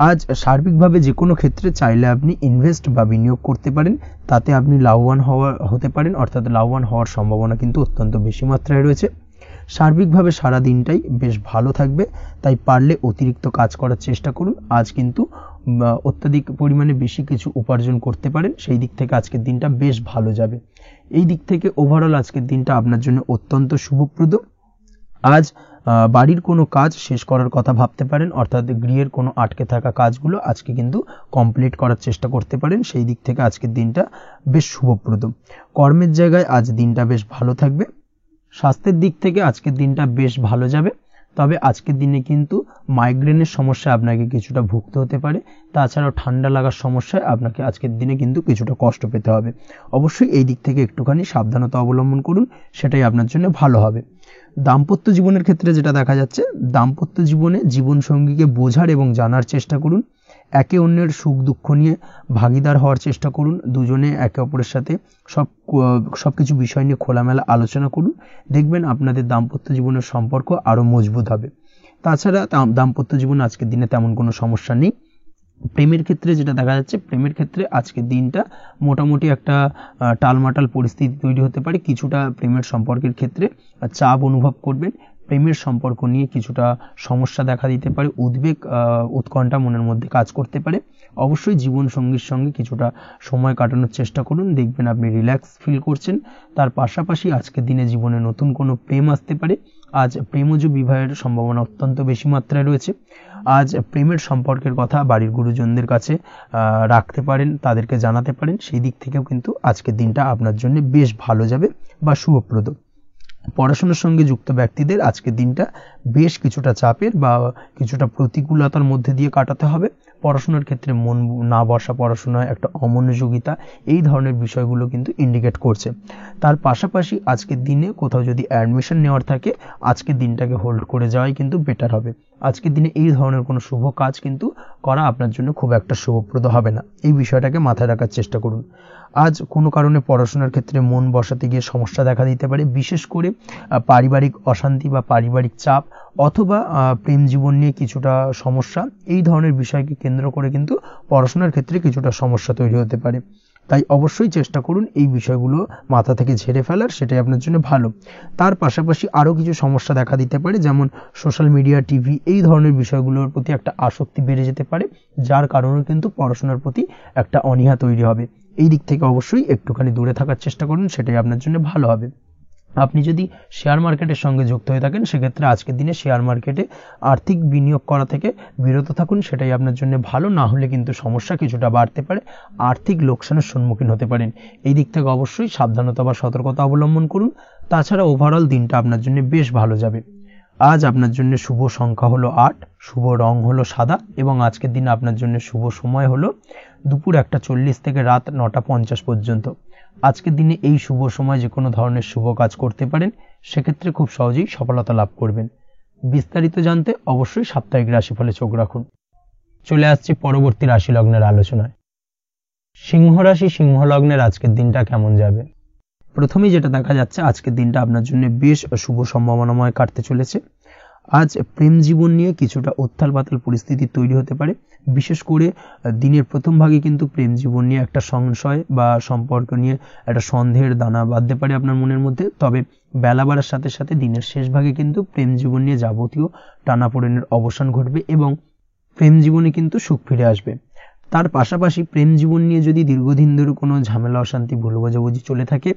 আজ সার্বিকভাবে যে কোনো ক্ষেত্রে চাইলে আপনি ইনভেস্ট বা বিনিয়োগ করতে পারেন, তাতে আপনি লাভবান হতে পারেন, অর্থাৎ লাভবান হওয়ার সম্ভাবনা কিন্তু অত্যন্ত বেশি মাত্রায় রয়েছে। সার্বিকভাবে সারা দিনটাই বেশ ভালো থাকবে, তাই পারলে অতিরিক্ত কাজ করার চেষ্টা করুন। আজ কিন্তু অত্যাধিক পরিমাণে বেশি কিছু উপার্জন করতে পারেন, সেই দিক থেকে আজকের দিনটা বেশ ভালো যাবে। এই দিক থেকে ওভারঅল আজকের দিনটা আপনার জন্য অত্যন্ত শুভপ্রদ। আজ বাড়ির কোনো কাজ শেষ করার কথা ভাবতে পারেন, অর্থাৎ গৃহের কোনো আটকে থাকা কাজগুলো আজকে কিন্তু কমপ্লিট করার চেষ্টা করতে পারেন, সেই দিক থেকে আজকের দিনটা বেশ শুভপ্রদ। কর্মের জায়গায় আজ দিনটা বেশ ভালো থাকবে। স্বাস্থ্যের দিক থেকে আজকের দিনটা বেশ ভালো যাবে, তবে আজকের দিনে কিন্তু মাইগ্রেনের সমস্যা আপনাকে কিছুটা ভুগতে হতে পারে, তাছাড়াও ঠান্ডা লাগার সমস্যায় আপনাকে আজকের দিনে কিন্তু কিছুটা কষ্ট পেতে হবে। অবশ্যই এই দিক থেকে একটুখানি সাবধানতা অবলম্বন করুন, সেটাই আপনার জন্য ভালো হবে। দাম্পত্য জীবনের ক্ষেত্রে যেটা দেখা যাচ্ছে, দাম্পত্য জীবনে জীবনসঙ্গীকে বোঝার এবং জানার চেষ্টা করুন। একে অন্যের সুখ দুঃখ নিয়ে ভাগিদার হওয়ার চেষ্টা করুন। দুজনে একে অপরের সাথে সবকিছু বিষয় নিয়ে খোলামেলা আলোচনা করুন, দেখবেন আপনাদের দাম্পত্য জীবনের সম্পর্ক আরো মজবুত হবে। তাছাড়া দাম্পত্য জীবনে আজকের দিনে তেমন কোনো সমস্যা নেই। প্রেমের ক্ষেত্রে যেটা দেখা যাচ্ছে, প্রেমের ক্ষেত্রে আজকের দিনটা মোটামুটি একটা টালমাটাল পরিস্থিতি তৈরি হতে পারে। কিছুটা প্রেমের সম্পর্কের ক্ষেত্রে চাপ অনুভব করবেন, প্রেমের সম্পর্ক নিয়ে কিছুটা সমস্যা দেখা দিতে পারে, উদ্বেগ উৎকণ্ঠা মনের মধ্যে কাজ করতে পারে। অবশ্যই জীবন সঙ্গীর সঙ্গে কিছুটা সময় কাটানোর চেষ্টা করুন, দেখবেন আপনি রিল্যাক্স ফিল করছেন। তার পাশাপাশি আজকের দিনে জীবনে নতুন কোনো প্রেম আসতে পারে। আজ প্রেমজ বিবাহের সম্ভাবনা অত্যন্ত বেশি মাত্রায় রয়েছে। আজ প্রেমের সম্পর্কের কথা বাড়ির গুরুজনদের কাছে রাখতে পারেন, তাদেরকে জানাতে পারেন, সেই দিক থেকেও কিন্তু আজকের দিনটা আপনার জন্য বেশ ভালো যাবে বা শুভপ্রদ। পড়াশোনার সঙ্গে যুক্ত ব্যক্তিদের আজকের দিনটা বেশ কিছুটা চাপের বা কিছুটা প্রতিকূলতার মধ্যে দিয়ে কাটাতে হবে। পড়াশোনার ক্ষেত্রে মন না বসা, পড়াশোনায় একটা অমনোযোগিতা, এই ধরনের বিষয়গুলো কিন্তু ইন্ডিকেট করছে। তার পাশাপাশি আজকের দিনে কোথাও যদি অ্যাডমিশন নেওয়ার থাকে, আজকের দিনটাকে হোল্ড করে যাওয়াই কিন্তু বেটার হবে। আজকের দিনে এই ধরনের কোনো শুভ কাজ কিন্তু করা আপনার জন্য খুব একটা শুভপ্রদ হবে না, এই বিষয়টাকে মাথায় রাখার চেষ্টা করুন। আজ কোনো কারণে পড়াশোনার ক্ষেত্রে মন বসাতে গিয়ে সমস্যা দেখা দিতে পারে, বিশেষ করে পারিবারিক অশান্তি বা পারিবারিক চাপ অথবা প্রেম জীবন নিয়ে কিছুটা সমস্যা, এই ধরনের বিষয়কে কেন্দ্র করে কিন্তু পড়াশোনার ক্ষেত্রে কিছুটা সমস্যা তৈরি হতে পারে। তাই অবশ্যই চেষ্টা করুন এই বিষয়গুলো মাথা থেকে ঝেড়ে ফেলার, সেটাই আপনার জন্য ভালো। তার পাশাপাশি আরও কিছু সমস্যা দেখা দিতে পারে, যেমন সোশ্যাল মিডিয়া, টিভি, এই ধরনের বিষয়গুলোর প্রতি একটা আসক্তি বেড়ে যেতে পারে, যার কারণে কিন্তু পড়াশোনার প্রতি একটা অনীহা তৈরি হবে। এই দিক থেকে অবশ্যই একটুখানি দূরে থাকার চেষ্টা করুন, সেটাই আপনার জন্য ভালো হবে। আপনি যদি শেয়ার মার্কেটের সঙ্গে যুক্ত হয়ে থাকেন, সেক্ষেত্রে আজকের দিনে শেয়ার মার্কেটে আর্থিক বিনিয়োগ করা থেকে বিরত থাকুন, সেটাই আপনার জন্য ভালো। না হলে কিন্তু সমস্যা কিছুটা বাড়তে পারে, আর্থিক লোকসানের সম্মুখীন হতে পারেন। এই দিক থেকে অবশ্যই সাবধানতা বা সতর্কতা অবলম্বন করুন। তাছাড়া ওভারঅল দিনটা আপনার জন্য বেশ ভালো যাবে। আজ আপনার জন্য শুভ সংখ্যা হলো 8, শুভ রং হলো সাদা এবং আজকের দিনে আপনার জন্য শুভ সময় হলো দুপুর 1:40 থেকে রাত 9:50 পর্যন্ত। আজকের দিনে এই শুভ সময় যে কোনো ধরনের শুভ কাজ করতে পারেন, সেক্ষেত্রে খুব সহজেই সফলতা লাভ করবেন। বিস্তারিত জানতে অবশ্যই সাপ্তাহিক রাশিফলে চোখ রাখুন। চলে আসছি পরবর্তী রাশি লগ্নের আলোচনায়। সিংহ রাশি, সিংহ লগ্নের আজকের দিনটা কেমন যাবে? প্রথমেই যেটা দেখা যাচ্ছে, আজকের দিনটা আপনার জন্য বেশ শুভ সম্ভাবনাময় কাটতে চলেছে। আজ প্রেম জীবন নিয়ে কিছুটা উত্তাল পাতাল পরিস্থিতি তৈরি হতে পারে, বিশেষ করে দিনের প্রথম ভাগে কিন্তু প্রেম জীবন নিয়ে একটা সংশয় বা সম্পর্ক নিয়ে একটা সন্দেহের দানা বাঁধতে পারে আপনার মনের মধ্যে। তবে বেলা বাড়ার সাথে সাথে দিনের শেষ ভাগে কিন্তু প্রেম জীবন নিয়ে যাবতীয় টানাপোড়েনের অবসান ঘটবে এবং প্রেম জীবনে কিন্তু সুখ ফিরে আসবে। তার পাশাপাশি প্রেম জীবন নিয়ে যদি দীর্ঘদিন ধরে কোনো ঝামেলা অশান্তি ভুল বোঝাবুঝি চলে থাকে,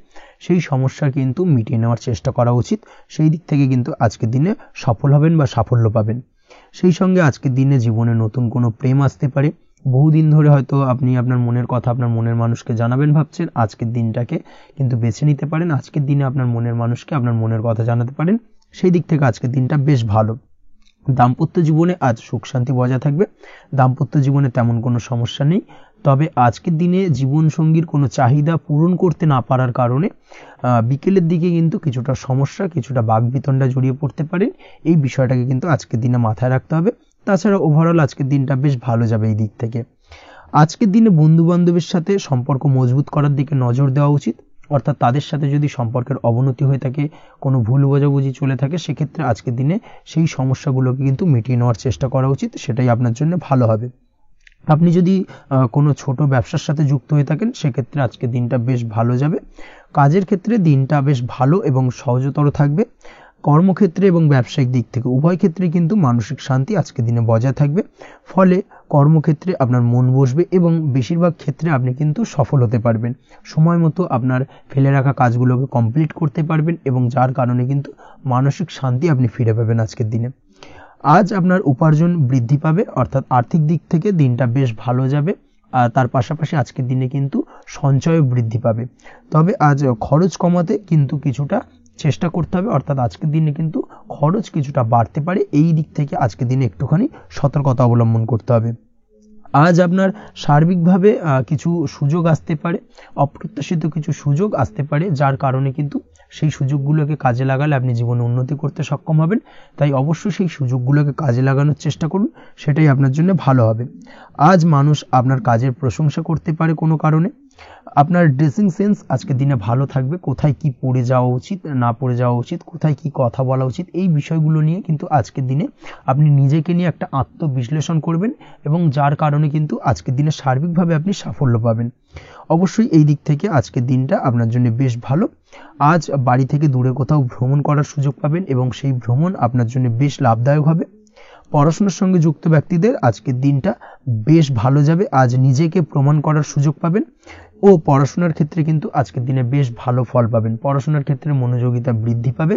সেই সমস্যা কিন্তু মিটিয়ে নেওয়ার চেষ্টা করা উচিত। সেই দিক থেকে কিন্তু আজকের দিনে সফল হবেন বা সাফল্য পাবেন। সেই সঙ্গে আজকের দিনে জীবনে নতুন কোনো প্রেম আসতে পারে। বহুদিন ধরে হয়তো আপনি আপনার মনের কথা আপনার মনের মানুষকে জানাবেন ভাবছেন, আজকের দিনটাকে কিন্তু বেছে নিতে পারেন। আজকের দিনে আপনার মনের মানুষকে আপনার মনের কথা জানাতে পারেন, সেই দিক থেকে আজকের দিনটা বেশ ভালো। দাম্পত্য জীবনে আজ সুখ শান্তি বজায় থাকবে, দাম্পত্য জীবনে তেমন কোনো সমস্যা নেই। তবে আজকের দিনে জীবনসঙ্গীর কোনো চাহিদা পূরণ করতে না পারার কারণে বিকেলের দিকে কিন্তু কিছুটা সমস্যা, কিছুটা বাকবিতণ্ডা জড়িয়ে পড়তে পারেন। এই বিষয়টাকে কিন্তু আজকের দিনে মাথায় রাখতে হবে। তাছাড়া ওভারঅল আজকের দিনটা বেশ ভালো যাবে এই দিক থেকে। আজকের দিনে বন্ধু বান্ধবের সাথে সম্পর্ক মজবুত করার দিকে নজর দেওয়া উচিত, অর্থাৎ তাদের সাথে যদি সম্পর্কের অবনতি হয়ে থাকে, কোনো ভুল বোঝাবুঝি চলে থাকে, সেক্ষেত্রে আজকের দিনে সেই সমস্যাগুলোকে কিন্তু মিটিয়ে নেওয়ার চেষ্টা করা উচিত, সেটাই আপনার জন্য ভালো হবে। আপনি যদি কোনো ছোট ব্যবসার সাথে যুক্ত হয়ে থাকেন, সেক্ষেত্রে আজকের দিনটা বেশ ভালো যাবে। কাজের ক্ষেত্রে দিনটা বেশ ভালো এবং সহজতর থাকবে। কর্মক্ষেত্রে এবং ব্যবসায়িক দিক থেকে উভয় ক্ষেত্রে কিন্তু মানসিক শান্তি আজকের দিনে বজায় থাকবে। ফলে কর্মক্ষেত্রে আপনার মন বসবে এবং বেশিরভাগ ক্ষেত্রে আপনি কিন্তু সফল হতে পারবেন। সময় মতো আপনার ফেলে রাখা কাজগুলোকে কমপ্লিট করতে পারবেন এবং যার কারণে কিন্তু মানসিক শান্তি আপনি ফিরে পাবেন আজকের দিনে। আজ আপনার উপার্জন বৃদ্ধি পাবে, অর্থাৎ আর্থিক দিক থেকে দিনটা বেশ ভালো যাবে। আর তার পাশাপাশি আজকের দিনে কিন্তু সঞ্চয় বৃদ্ধি পাবে। তবে আজ খরচ কমাতে কিন্তু কিছুটা চেষ্টা করতে হবে, অর্থাৎ আজকের দিনে কিন্তু খরচ কিছুটা বাড়তে পারে। এই দিক থেকে আজকের দিনে একটুখানি সতর্কতা অবলম্বন করতে হবে। আজ আপনার সার্বিকভাবে কিছু সুযোগ আসতে পারে, অপ্রত্যাশিত কিছু সুযোগ আসতে পারে, যার কারণে কিন্তু সেই সুযোগগুলোকে কাজে লাগালে আপনি জীবনে উন্নতি করতে সক্ষম হবেন। তাই অবশ্যই সেই সুযোগগুলোকে কাজে লাগানোর চেষ্টা করুন, সেটাই আপনার জন্য ভালো হবে। আজ মানুষ আপনার কাজের প্রশংসা করতে পারে কোনো কারণে। আপনার ড্রেসিং সেন্স আজকের দিনে ভালো থাকবে। কোথায় কি পরে যাওয়া উচিত, না পরে যাওয়া উচিত, কোথায় কি কথা বলা উচিত, এই বিষয়গুলো নিয়ে কিন্তু আজকের দিনে আপনি নিজেকে নিয়ে একটা আত্মবিশ্লেষণ করবেন এবং যার কারণে কিন্তু আজকের দিনে সার্বিকভাবে আপনি সাফল্য পাবেন। অবশ্যই এই দিক থেকে আজকের দিনটা আপনার জন্য বেশ ভালো। আজ বাড়ি থেকে দূরে কোথাও ভ্রমণ করার সুযোগ পাবেন এবং সেই ভ্রমণ আপনার জন্য বেশ লাভদায়ক হবে। পড়াশোনার সঙ্গে যুক্ত ব্যক্তিদের আজকের দিনটা বেশ ভালো যাবে। আজ নিজেকে প্রমাণ করার সুযোগ পাবেন ও পড়াশোনার ক্ষেত্রে কিন্তু আজকের দিনে বেশ ভালো ফল পাবেন। পড়াশোনার ক্ষেত্রে মনোযোগিতা বৃদ্ধি পাবে।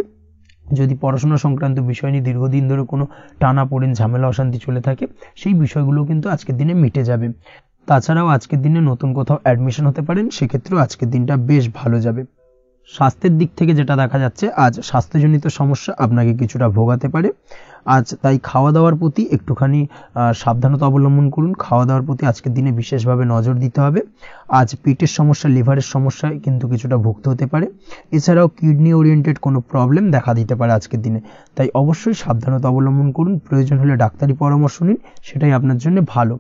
যদি পড়াশোনা সংক্রান্ত বিষয় নিয়ে দীর্ঘদিন ধরে কোনো টানাপোড়েন, ঝামেলা, অশান্তি চলে থাকে, সেই বিষয়গুলো কিন্তু আজকের দিনে মিটে যাবে। তাছাড়াও আজকের দিনে নতুন কোথাও অ্যাডমিশন হতে পারেন, সেক্ষেত্রেও আজকের দিনটা বেশ ভালো যাবে। স্বাস্থ্যের দিক থেকে যেটা দেখা যাচ্ছে, আজ স্বাস্থ্যজনিত সমস্যা আপনাকে কিছুটা ভোগাতে পারে। আজ তাই খাওয়া দাওয়ার প্রতি একটুখানি সাবধানতা অবলম্বন করুন। খাওয়া দাওয়ার প্রতি আজকের দিনে বিশেষভাবে নজর দিতে হবে। আজ পেটের সমস্যা, লিভারের সমস্যায় কিন্তু কিছুটা ভুগতে হতে পারে। এছাড়াও কিডনি ওরিয়েন্টেড কোনো প্রবলেম দেখা দিতে পারে আজকের দিনে। তাই অবশ্যই সাবধানতা অবলম্বন করুন। প্রয়োজন হলে ডাক্তারি পরামর্শ নিন, সেটাই আপনার জন্য ভালো।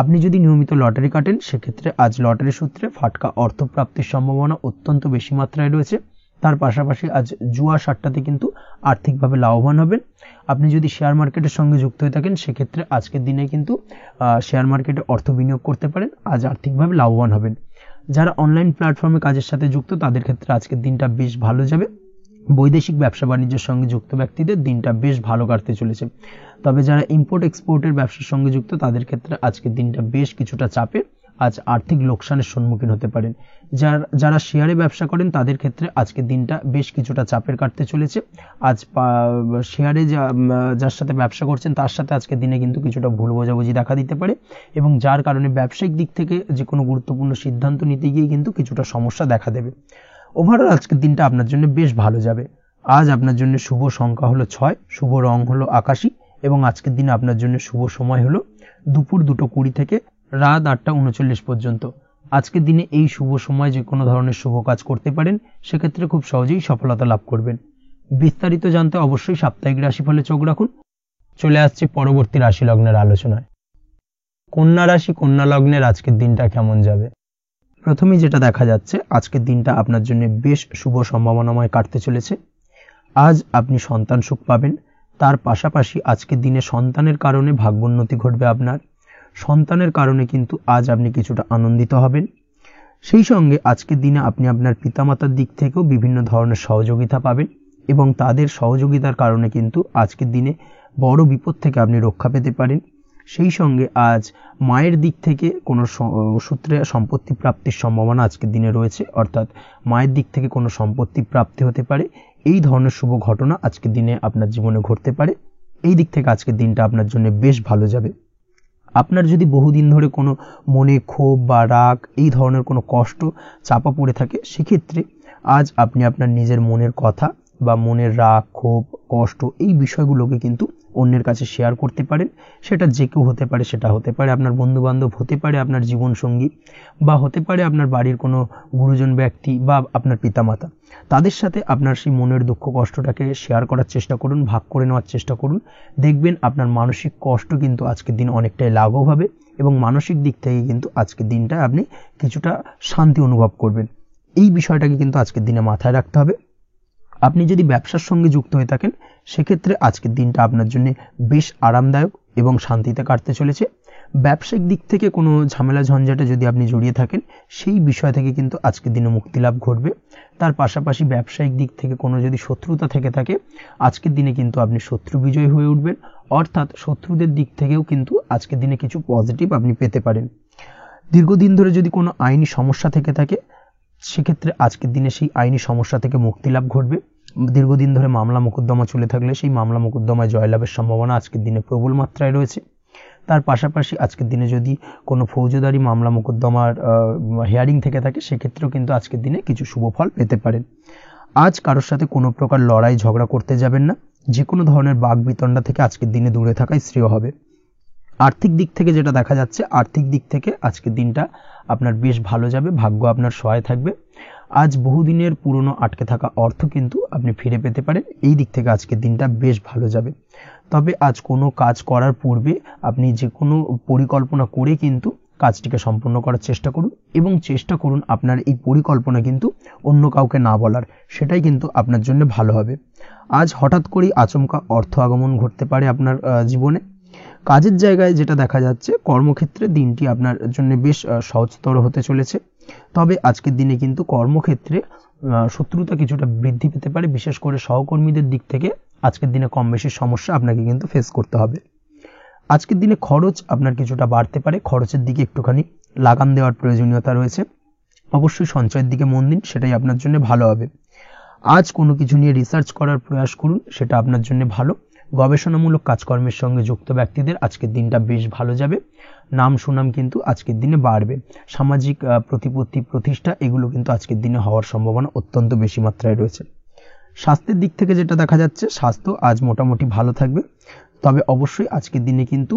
আপনি যদি নিয়মিত লটারি কাটেন, সেক্ষেত্রে আজ লটারি সূত্রে ফাটকা অর্থপ্রাপ্তির সম্ভাবনা অত্যন্ত বেশি মাত্রায় রয়েছে। তার পাশাপাশি আজ জুয়া সাট্টাতে কিন্তু আর্থিকভাবে লাভবান হবেন। আপনি যদি শেয়ার মার্কেটের সঙ্গে যুক্ত হয়ে থাকেন, সেক্ষেত্রে আজকের দিনে কিন্তু শেয়ার মার্কেটে অর্থ বিনিয়োগ করতে পারেন। আজ আর্থিকভাবে লাভবান হবেন। যারা অনলাইন প্ল্যাটফর্মে কাজের সাথে যুক্ত, তাদের ক্ষেত্রে আজকের দিনটা বেশ ভালো যাবে। বৈদেশিক ব্যবসা বাণিজ্যের সঙ্গে যুক্ত ব্যক্তিদের দিনটা বেশ ভালো কাটতে চলেছে। তবে যারা ইম্পোর্ট এক্সপোর্টের ব্যবসার সঙ্গে যুক্ত, তাদের ক্ষেত্রে আজকের দিনটা বেশ কিছুটা চাপের। আজ আর্থিক লোকসানের সম্মুখীন হতে পারেন। যারা শেয়ারে ব্যবসা করেন, তাদের ক্ষেত্রে আজকের দিনটা বেশ কিছুটা চাপের কাটতে চলেছে। আজ শেয়ারে যার সাথে ব্যবসা করছেন, তার সাথে আজকের দিনে কিন্তু কিছুটা ভুল বোঝাবুঝি দেখা দিতে পারে এবং যার কারণে ব্যবসায়িক দিক থেকে যে কোনো গুরুত্বপূর্ণ সিদ্ধান্ত নিতে গিয়ে কিন্তু কিছুটা সমস্যা দেখা দেবে। ওভারঅল আজকের দিনটা আপনার জন্য বেশ ভালো যাবে। আজ আপনার জন্য শুভ সংখ্যা হলো 6, শুভ রং হলো আকাশী এবং আজকের দিনে আপনার জন্য শুভ সময় হলো দুপুর 2:20 থেকে রাত 8:39 পর্যন্ত। আজকের দিনে এই শুভ সময় যে কোনো ধরনের শুভ কাজ করতে পারেন, সেক্ষেত্রে খুব সহজেই সফলতা লাভ করবেন। বিস্তারিত জানতে অবশ্যই সাপ্তাহিক রাশিফলে চোখ রাখুন। চলে আসছে পরবর্তী রাশি লগ্নের আলোচনায়। কন্যা রাশি, কন্যা লগ্নের আজকের দিনটা কেমন যাবে? প্রথমেই যেটা দেখা যাচ্ছে, আজকের দিনটা আপনার জন্য বেশ শুভ সম্ভাবনাময় কাটতে চলেছে। আজ আপনি সন্তান সুখ পাবেন। তার পাশাপাশি আজকের দিনে সন্তানের কারণে ভাগ্যোন্নতি ঘটবে আপনার। সন্তানের কারণে কিন্তু আজ আপনি কিছুটা আনন্দিত হবেন। সেই সঙ্গে আজকের দিনে আপনি আপনার পিতামাতার দিক থেকেও বিভিন্ন ধরনের সহযোগিতা পাবেন এবং তাদের সহযোগিতার কারণে কিন্তু আজকের দিনে বড় বিপদ থেকে আপনি রক্ষা পেতে পারেন। সেই সঙ্গে আজ মায়ের দিক থেকে কোনো সূত্রে সম্পত্তি প্রাপ্তির সম্ভাবনা আজকের দিনে রয়েছে, অর্থাৎ মায়ের দিক থেকে কোনো সম্পত্তি প্রাপ্তি হতে পারে। এই ধরনের শুভ ঘটনা আজকের দিনে আপনার জীবনে ঘটতে পারে। এই দিক থেকে আজকের দিনটা আপনার জন্য বেশ ভালো যাবে। আপনার যদি বহুদিন ধরে কোনো মনে ক্ষোভ বা রাগ, এই ধরনের কোনো কষ্ট চাপা পড়ে থাকে, সেক্ষেত্রে আজ আপনি আপনার নিজের মনের কথা বা মনের রাগ, ক্ষোভ, কষ্ট, এই বিষয়গুলোকে কিন্তু অন্যের কাছে শেয়ার করতে পারেন। সেটা যে কেউ হতে পারে, সেটা হতে পারে আপনার বন্ধুবান্ধব, হতে পারে আপনার জীবনসঙ্গী, বা হতে পারে আপনার বাড়ির কোনো গুরুজন ব্যক্তি বা আপনার পিতামাতা। তাদের সাথে আপনার সেই মনের দুঃখ কষ্টটাকে শেয়ার করার চেষ্টা করুন, ভাগ করে নেওয়ার চেষ্টা করুন। দেখবেন আপনার মানসিক কষ্ট কিন্তু আজকের দিন অনেকটাই লাঘব হবে এবং মানসিক দিক থেকে কিন্তু আজকের দিনটা আপনি কিছুটা শান্তি অনুভব করবেন। এই বিষয়টাকে কিন্তু আজকের দিনে মাথায় রাখতে হবে। আপনি যদি ব্যবসার সঙ্গে যুক্ত হয়ে থাকেন, সেক্ষেত্রে আজকের দিনটা আপনার জন্য বেশ আরামদায়ক এবং শান্তিতে কাটতে চলেছে। ব্যবসায়িক দিক থেকে কোনো ঝামেলা ঝঞ্ঝাটে যদি আপনি জড়িয়ে থাকেন, সেই বিষয় থেকে কিন্তু আজকের দিনে মুক্তি লাভ ঘটবে। তার পাশাপাশি ব্যবসায়িক দিক থেকে কোনো যদি শত্রুতা থেকে থাকে, আজকের দিনে কিন্তু আপনি শত্রু বিজয়ী হয়ে উঠবেন, অর্থাৎ শত্রুদের দিক থেকেও কিন্তু আজকের দিনে কিছু পজিটিভ আপনি পেতে পারেন। দীর্ঘদিন ধরে যদি কোনো আইনি সমস্যা থেকে থাকে, সেক্ষেত্রে আজকের দিনে সেই আইনি সমস্যা থেকে মুক্তি লাভ ঘটবে। দীর্ঘদিন ধরে মামলা মোকদ্দমা চলে থাকলে সেই মামলা মোকদ্দমায় জয়লাভের সম্ভাবনা আজকের দিনে প্রবল মাত্রায় রয়েছে। তার পাশাপাশি আজকের দিনে যদি কোনো ফৌজদারি মামলা মোকদ্দমার হিয়ারিং থেকে থাকে, সেক্ষেত্রেও কিন্তু আজকের দিনে কিছু শুভ ফল পেতে পারেন। আজ কারোর সাথে কোনো প্রকার লড়াই ঝগড়া করতে যাবেন না। যে কোনো ধরনের বাক বিতণ্ডা থেকে আজকের দিনে দূরে থাকাই শ্রেয় হবে। আর্থিক দিক থেকে যেটা দেখা যাচ্ছে, আর্থিক দিক থেকে আজকের দিনটা আপনার বেশ ভালো যাবে, ভাগ্য আপনার সহায় থাকবে। আজ বহুদিনের পুরনো আটকে থাকা অর্থ কিন্তু আপনি ফিরে পেতে পারেন। এই দিক থেকে আজকের দিনটা বেশ ভালো যাবে। তবে আজ কোনো কাজ করার পূর্বে আপনি যে কোনো পরিকল্পনা করে কিন্তু কাজটিকে সম্পন্ন করার চেষ্টা করুন এবং চেষ্টা করুন আপনার এই পরিকল্পনা কিন্তু অন্য কাউকে না বলার, সেটাই কিন্তু আপনার জন্য ভালো হবে। আজ হঠাৎ করেই আচমকা অর্থ আগমন ঘটতে পারে আপনার জীবনে। কাজের জায়গায় যেটা দেখা যাচ্ছে, কর্মক্ষেত্রে দিনটি আপনার জন্য বেশ সহজতর হতে চলেছে। তবে আজকের দিনে কিন্তু কর্মক্ষেত্রে শত্রুতা কিছুটা বৃদ্ধি পেতে পারে, বিশেষ করে সহকর্মীদের দিক থেকে আজকের দিনে কম বেশি সমস্যা আপনাকে কিন্তু ফেস করতে হবে। আজকের দিনে খরচ আপনার কিছুটা বাড়তে পারে, খরচের দিকে একটুখানি লাগাম দেওয়ার প্রয়োজনীয়তা রয়েছে। অবশ্যই সঞ্চয়ের দিকে মন দিন, সেটাই আপনার জন্য ভালো হবে। আজ কোনো কিছু নিয়ে রিসার্চ করার প্রয়াস করুন, সেটা আপনার জন্য ভালো। গবেষণামূলক কাজকর্মের সঙ্গে যুক্ত ব্যক্তিদের আজকের দিনটা বেশ ভালো যাবে। নাম সুনাম কিন্তু আজকের দিনে বাড়বে। সামাজিক প্রতিপত্তি প্রতিষ্ঠা এগুলো কিন্তু আজকের দিনে হওয়ার সম্ভাবনা অত্যন্ত বেশি মাত্রায় রয়েছে। স্বাস্থ্যের দিক থেকে যেটা দেখা যাচ্ছে, স্বাস্থ্য আজ মোটামুটি ভালো থাকবে। তবে অবশ্যই আজকের দিনে কিন্তু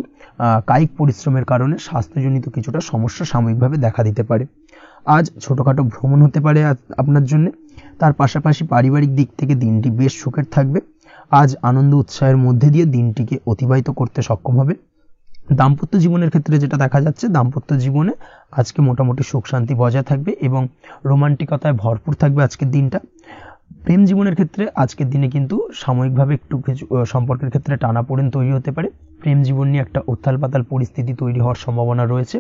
কায়িক পরিশ্রমের কারণে স্বাস্থ্যজনিত কিছুটা সমস্যা সাময়িকভাবে দেখা দিতে পারে। আজ ছোটোখাটো ভ্রমণ হতে পারে আপনার জন্য। তার পাশাপাশি পারিবারিক দিক থেকে দিনটি বেশ সুখের থাকবে। আজ আনন্দ উৎসাহের মধ্যে দিয়ে দিনটিকে অতিবাহিত করতে সক্ষম হবে। দাম্পত্য জীবনের ক্ষেত্রে যেটা দেখা যাচ্ছে, দাম্পত্য জীবনে আজকে মোটামুটি সুখ শান্তি বজায় থাকবে এবং রোমান্টিকতায় ভরপুর থাকবে আজকের দিনটা। প্রেম জীবনের ক্ষেত্রে আজকের দিনে কিন্তু সাময়িকভাবে একটু কিছু সম্পর্কের ক্ষেত্রে টানাপোড়েন তৈরি হতে পারে। প্রেম জীবন নিয়ে একটা উত্থাল পাতাল পরিস্থিতি তৈরি হওয়ার সম্ভাবনা রয়েছে।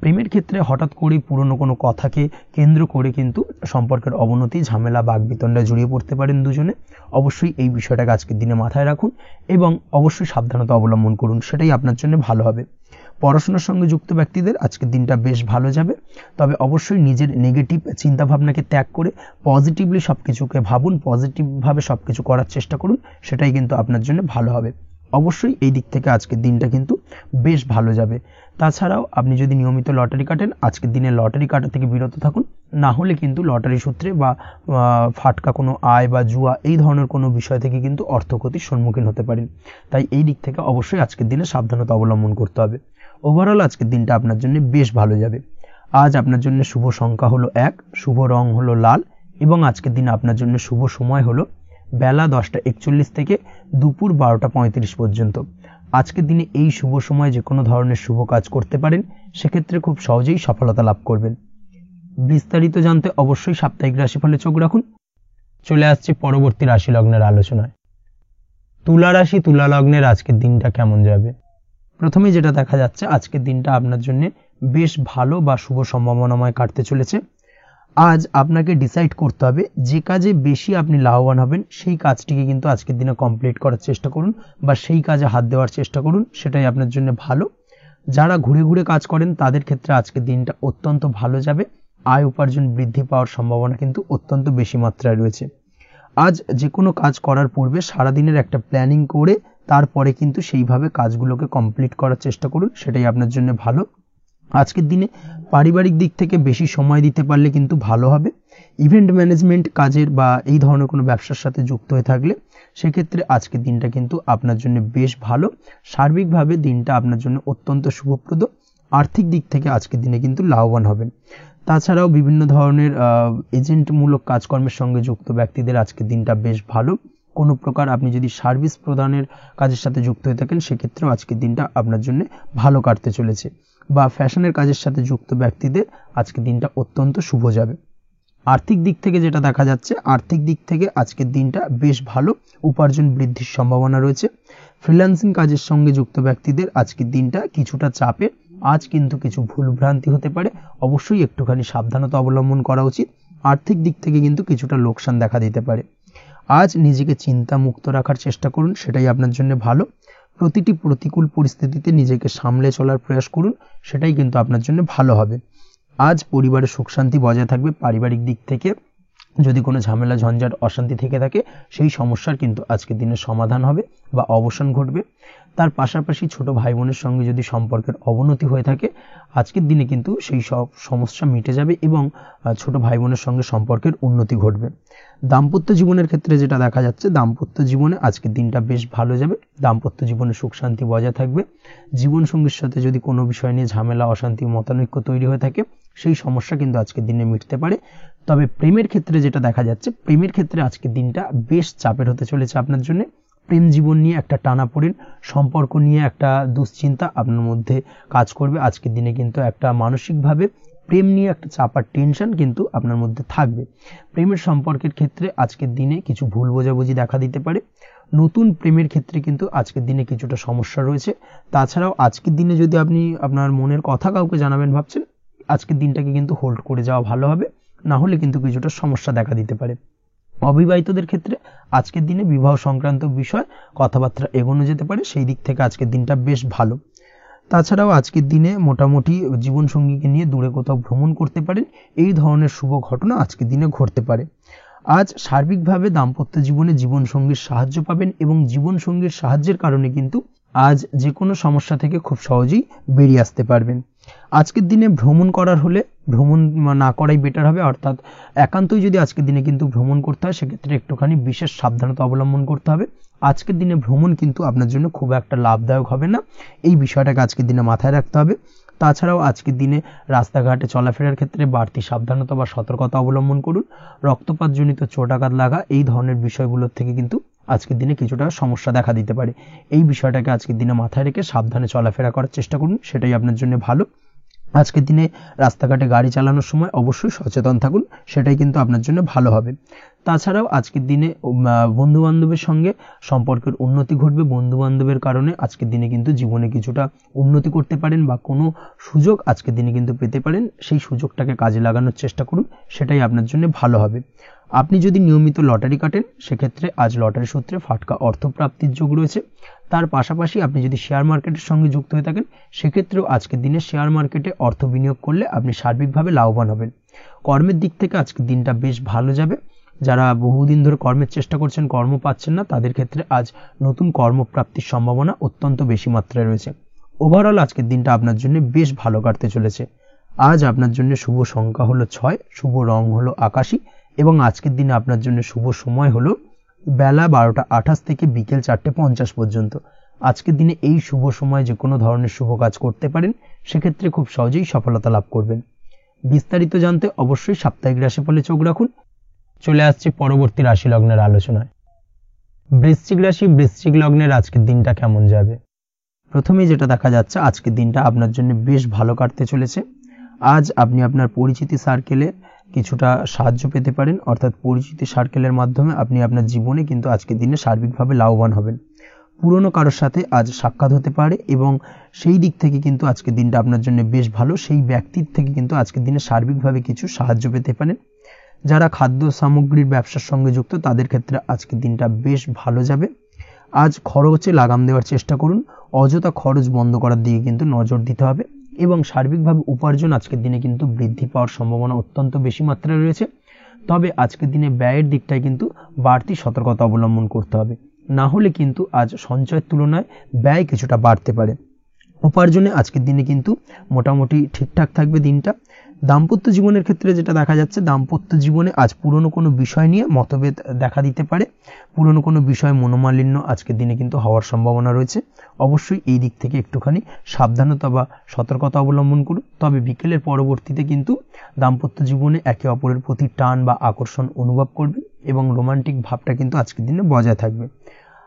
প্রেমের ক্ষেত্রে হঠাৎ করেই পুরনো কোনো কথাকে কেন্দ্র করে কিন্তু সম্পর্কের অবনতি, ঝামেলা, বাগবিতণ্ডায় জড়িয়ে পড়তে পারেন দুজনে। অবশ্যই এই বিষয়টাকে আজকের দিনে মাথায় রাখুন এবং অবশ্যই সাবধানতা অবলম্বন করুন, সেটাই আপনার জন্য ভালো হবে। পড়াশোনার সঙ্গে যুক্ত ব্যক্তিদের আজকের দিনটা বেশ ভালো যাবে। তবে অবশ্যই নিজের নেগেটিভ চিন্তাভাবনাকে ত্যাগ করে পজিটিভলি সব কিছুকে ভাবুন, পজিটিভভাবে সব কিছু করার চেষ্টা করুন, সেটাই কিন্তু আপনার জন্য ভালো হবে। অবশ্যই এই দিক থেকে আজকের দিনটা কিন্তু বেশ ভালো যাবে। তাছাড়াও আপনি যদি নিয়মিত লটারি কাটেন, আজকের দিনে লটারি কাটা থেকে বিরত থাকুন। না হলে কিন্তু লটারি সূত্রে বা ফাটকা কোনো আয় বা জুয়া এই ধরনের কোনো বিষয় থেকে কিন্তু অর্থক্ষতির সম্মুখীন হতে পারেন। তাই এই দিক থেকে অবশ্যই আজকের দিনে সাবধানতা অবলম্বন করতে হবে। ওভারঅল আজকের দিনটা আপনার জন্য বেশ ভালো যাবে। আজ আপনার জন্য শুভ সংখ্যা হলো 1, শুভ রং হলো লাল এবং আজকের দিনে আপনার জন্য শুভ সময় হলো বেলা 10:41 থেকে দুপুর 12:35 পর্যন্ত। আজকের দিনে এই শুভ সময় যে কোনো ধরনের শুভ কাজ করতে পারেন, সেক্ষেত্রে খুব সহজেই সফলতা লাভ করবেন। বিস্তারিত জানতে অবশ্যই সাপ্তাহিক রাশিফলে চোখ রাখুন। চলে আসছে পরবর্তী রাশি লগ্নের আলোচনায়। তুলা রাশি, তুলা লগ্নের আজকের দিনটা কেমন যাবে? প্রথমে যেটা দেখা যাচ্ছে, আজকের দিনটা আপনার জন্য বেশ ভালো বা শুভ সম্ভাবনাময় কাটতে চলেছে। আজ আপনাকে ডিসাইড করতে হবে যে কাজে বেশি আপনি লাভবান হবেন, সেই কাজটিকে কিন্তু আজকের দিনে কমপ্লিট করার চেষ্টা করুন বা সেই কাজে হাত দেওয়ার চেষ্টা করুন, সেটাই আপনার জন্য ভালো। যারা ঘুরে ঘুরে কাজ করেন তাদের ক্ষেত্রে আজকের দিনটা অত্যন্ত ভালো যাবে। আয় উপার্জন বৃদ্ধি পাওয়ার সম্ভাবনা কিন্তু অত্যন্ত বেশি মাত্রায় রয়েছে। আজ যে কোনো কাজ করার পূর্বে সারাদিনের একটা প্ল্যানিং করে তারপরে কিন্তু সেইভাবে কাজগুলোকে কমপ্লিট করার চেষ্টা করুন, সেটাই আপনার জন্য ভালো। আজকের দিনে পারিবারিক দিক থেকে বেশি সময় দিতে পারলে কিন্তু ভালো হবে। ইভেন্ট ম্যানেজমেন্ট কাজের বা এই ধরনের কোনো ব্যবসার সাথে যুক্ত হয়ে থাকলে সেক্ষেত্রে আজকের দিনটা কিন্তু আপনার জন্য বেশ ভালো। সার্বিকভাবে দিনটা আপনার জন্য অত্যন্ত শুভপ্রদ। আর্থিক দিক থেকে আজকের দিনে কিন্তু লাভবান হবেন। তাছাড়াও বিভিন্ন ধরনের এজেন্টমূলক কাজকর্মের সঙ্গে যুক্ত ব্যক্তিদের আজকের দিনটা বেশ ভালো। কোনো প্রকার আপনি যদি সার্ভিস প্রদানের কাজের সাথে যুক্ত হয়ে থাকেন সেক্ষেত্রেও আজকের দিনটা আপনার জন্য ভালো কাটতে চলেছে। বা ফ্যাশনের কাজের সাথে যুক্ত ব্যক্তিদের আজকের দিনটা অত্যন্ত শুভ যাবে। আর্থিক দিক থেকে যেটা দেখা যাচ্ছে, আর্থিক দিক থেকে আজকের দিনটা বেশ ভালো, উপার্জন বৃদ্ধির সম্ভাবনা রয়েছে। ফ্রিল্যান্সিং কাজের সঙ্গে যুক্ত ব্যক্তিদের আজকের দিনটা কিছুটা চাপে। আজ কিন্তু কিছু ভুলভ্রান্তি হতে পারে, অবশ্যই একটুখানি সাবধানতা অবলম্বন করা উচিত। আর্থিক দিক থেকে কিন্তু কিছুটা লোকসান দেখা দিতে পারে। আজ নিজেকে চিন্তা মুক্ত রাখার চেষ্টা করুন, সেটাই আপনার জন্য ভালো। প্রতিটি প্রতিকূল পরিস্থিতিতে নিজেকে সামলে চলার প্রয়াস করুন, সেটাই কিন্তু আপনার জন্য ভালো হবে। আজ পরিবারের সুখ শান্তি বজায় থাকবে। পারিবারিক দিক থেকে যদি কোনো ঝামেলা ঝঞ্ঝাট অশান্তি থেকে থাকে সেই সমস্যার কিন্তু আজকের দিনে সমাধান হবে বা অবসান ঘটবে। তার পাশাপাশি ছোট ভাই বোনের সঙ্গে যদি সম্পর্কের অবনতি হয়ে থাকে আজকের দিনে কিন্তু সেই সব সমস্যা মিটে যাবে এবং ছোট ভাই বোনের সঙ্গে সম্পর্কের উন্নতি ঘটবে। দাম্পত্য জীবনের ক্ষেত্রে যেটা দেখা যাচ্ছে, দাম্পত্য জীবনে আজকের দিনটা বেশ ভালো যাবে। দাম্পত্য জীবনে সুখ শান্তি বজায় থাকবে। জীবনসঙ্গীর সাথে যদি কোনো বিষয় নিয়ে ঝামেলা অশান্তি মতানৈক্য তৈরি হয়ে থাকে সেই সমস্যা কিন্তু আজকের দিনে মিটতে পারে। তবে প্রেমের ক্ষেত্রে যেটা দেখা যাচ্ছে, প্রেমের ক্ষেত্রে আজকের দিনটা বেশ চাপের হতে চলেছে আপনার জন্য। প্রেম জীবন নিয়ে একটা টানাপোড়েন, সম্পর্ক নিয়ে একটা দুশ্চিন্তা আপনার মধ্যে কাজ করবে। আজকের দিনে কিন্তু একটা মানসিকভাবে প্রেম নিয়ে একটা চাপার টেনশন কিন্তু আপনার মধ্যে থাকবে। প্রেমের সম্পর্কের ক্ষেত্রে আজকের দিনে কিছু ভুল বোঝাবুঝি দেখা দিতে পারে। নতুন প্রেমের ক্ষেত্রে কিন্তু আজকের দিনে কিছুটা সমস্যা রয়েছে। তাছাড়াও আজকের দিনে যদি আপনি আপনার মনের কথা কাউকে জানাবেন ভাবছেন, আজকের দিনটাকে কিন্তু হোল্ড করে যাওয়া ভালো হবে, না হলে কিন্তু কিছুটা সমস্যা দেখা দিতে পারে। অবিবাহিতদের ক্ষেত্রে আজকের দিনে বিবাহ সংক্রান্ত বিষয় কথাবার্তা এগোনো যেতে পারে, সেই দিক থেকে আজকের দিনটা বেশ ভালো। তাছাড়াও আজকের দিনে মোটামুটি জীবনসঙ্গীকে নিয়ে দূরে কোথাও ভ্রমণ করতে পারেন, এই ধরনের শুভ ঘটনা আজকের দিনে ঘটতে পারে। আজ সার্বিকভাবে দাম্পত্য জীবনে জীবনসঙ্গীর সাহায্য পাবেন এবং জীবনসঙ্গীর সাহায্যের কারণে কিন্তু আজ যে কোনো সমস্যা থেকে খুব সহজেই বেরিয়ে আসতে পারবেন। আজকের দিনে ভ্রমণ করার হলে ভ্রমণ না করাই বেটার হবে, অর্থাৎ একান্তই যদি আজকের দিনে কিন্তু ভ্রমণ করতে হয় সেক্ষেত্রে একটুখানি বিশেষ সাবধানতা অবলম্বন করতে হবে। আজকের দিনে ভ্রমণ কিন্তু আপনার জন্য খুব একটা লাভদায়ক হবে না, এই বিষয়টাকে আজকের দিনে মাথায় রাখতে হবে। তাছাড়াও আজকের দিনে রাস্তাঘাটে চলাফেরার ক্ষেত্রে বাড়তি সাবধানতা বা সতর্কতা অবলম্বন করুন। রক্তপাতজনিত চোটাঘাত লাগা এই ধরনের বিষয়গুলোর থেকে কিন্তু আজকের দিনে কিছুটা সমস্যা দেখা দিতে পারে। এই বিষয়টাকে আজকের দিনে মাথায় রেখে সাবধানে চলাফেরা করার চেষ্টা করুন, সেটাই আপনার জন্য ভালো। আজকের দিনে রাস্তাঘাটে গাড়ি চালানোর সময় অবশ্যই সচেতন থাকুন, সেটাই কিন্তু আপনার জন্য ভালো হবে। তাছাড়াও আজকের দিনে বন্ধু বান্ধবের সঙ্গে সম্পর্কের উন্নতি ঘটবে। বন্ধু বান্ধবের কারণে আজকের দিনে কিন্তু জীবনে কিছুটা উন্নতি করতে পারেন বা কোনো সুযোগ আজকের দিনে কিন্তু পেতে পারেন, সেই সুযোগটাকে কাজে লাগানোর চেষ্টা করুন, সেটাই আপনার জন্য ভালো হবে। আপনি যদি নিয়মিত লটারি কাটেন সেক্ষেত্রে আজ লটারি সূত্রে ফাটকা অর্থপ্রাপ্তির যোগ রয়েছে। তার পাশাপাশি আপনি যদি শেয়ার মার্কেটের সঙ্গে যুক্ত হয়ে থাকেন সেক্ষেত্রেও আজকের দিনে শেয়ার মার্কেটে অর্থ বিনিয়োগ করলে আপনি সার্বিকভাবে লাভবান হবেন। কর্মের দিক থেকে আজকের দিনটা বেশ ভালো যাবে। যারা বহুদিন ধরে কর্মের চেষ্টা করছেন, কর্ম পাচ্ছেন না, তাদের ক্ষেত্রে আজ নতুন কর্মপ্রাপ্তির সম্ভাবনা অত্যন্ত বেশি মাত্রায় রয়েছে। ওভারঅল আজকের দিনটা আপনার জন্য বেশ ভালো কাটতে চলেছে। আজ আপনার জন্য শুভ সংখ্যা হলো 6, শুভ রং হলো আকাশী এবং আজকের দিনে আপনার জন্য শুভ সময় হলো বেলা 12:28 থেকে বিকেল 4:50 পর্যন্ত। আজকের দিনে এই শুভ সময় যে কোনো ধরনের শুভ কাজ করতে পারেন, সেক্ষেত্রে খুব সহজেই সফলতা লাভ করবেন। বিস্তারিত জানতে অবশ্যই সাপ্তাহিক রাশিফলে চোখ রাখুন। চলে আসছে পরবর্তী রাশি লগ্নের আলোচনায়। বৃশ্চিক রাশি, বৃশ্চিক লগ্নের আজকের দিনটা কেমন যাবে? প্রথমেই যেটা দেখা যাচ্ছে, আজকের দিনটা আপনার জন্য বেশ ভালো কাটতে চলেছে। আজ আপনি আপনার পরিচিতি সার্কেলে কিছুটা সাহায্য পেতে পারেন, অর্থাৎ পরিচিতি সার্কেলের মাধ্যমে আপনি আপনার জীবনে কিন্তু আজকের দিনে সার্বিকভাবে লাভবান হবেন। পুরনো কারোর সাথে আজ সাক্ষাৎ হতে পারে এবং সেই দিক থেকে কিন্তু আজকের দিনটা আপনার জন্য বেশ ভালো। সেই ব্যক্তির থেকে কিন্তু আজকের দিনে সার্বিকভাবে কিছু সাহায্য পেতে পারেন। যারা খাদ্য সামগ্রীর ব্যবসার সঙ্গে যুক্ত তাদের ক্ষেত্রে আজকের দিনটা বেশ ভালো যাবে। আজ খরচে লাগাম দেওয়ার চেষ্টা করুন, অযথা খরচ বন্ধ করার দিকে কিন্তু নজর দিতে হবে এবং সার্বিকভাবে উপার্জন আজকের দিনে কিন্তু বৃদ্ধি পাওয়ার সম্ভাবনা অত্যন্ত বেশি মাত্রায় রয়েছে। তবে আজকের দিনে ব্যয়ের দিকটায় কিন্তু বাড়তি সতর্কতা অবলম্বন করতে হবে, না হলে কিন্তু আজ সঞ্চয়ের তুলনায় ব্যয় কিছুটা বাড়তে পারে। উপার্জনে আজকের দিনে কিন্তু মোটামুটি ঠিকঠাক থাকবে দিনটা। দাম্পত্য জীবনের ক্ষেত্রে যেটা দেখা যাচ্ছে, দাম্পত্য জীবনে আজ পুরনো কোনো বিষয় নিয়ে মতভেদ দেখা দিতে পারে, পুরনো কোনো বিষয় মনোমালিন্য আজকের দিনে কিন্তু হওয়ার সম্ভাবনা রয়েছে। অবশ্যই এই দিক থেকে একটুখানি সাবধানতা বা সতর্কতা অবলম্বন করুন। তবে বিকেলের পরবর্তীতে কিন্তু দাম্পত্য জীবনে একে অপরের প্রতি টান বা আকর্ষণ অনুভব করবে এবং রোমান্টিক ভাবটা কিন্তু আজকের দিনে বজায় থাকবে।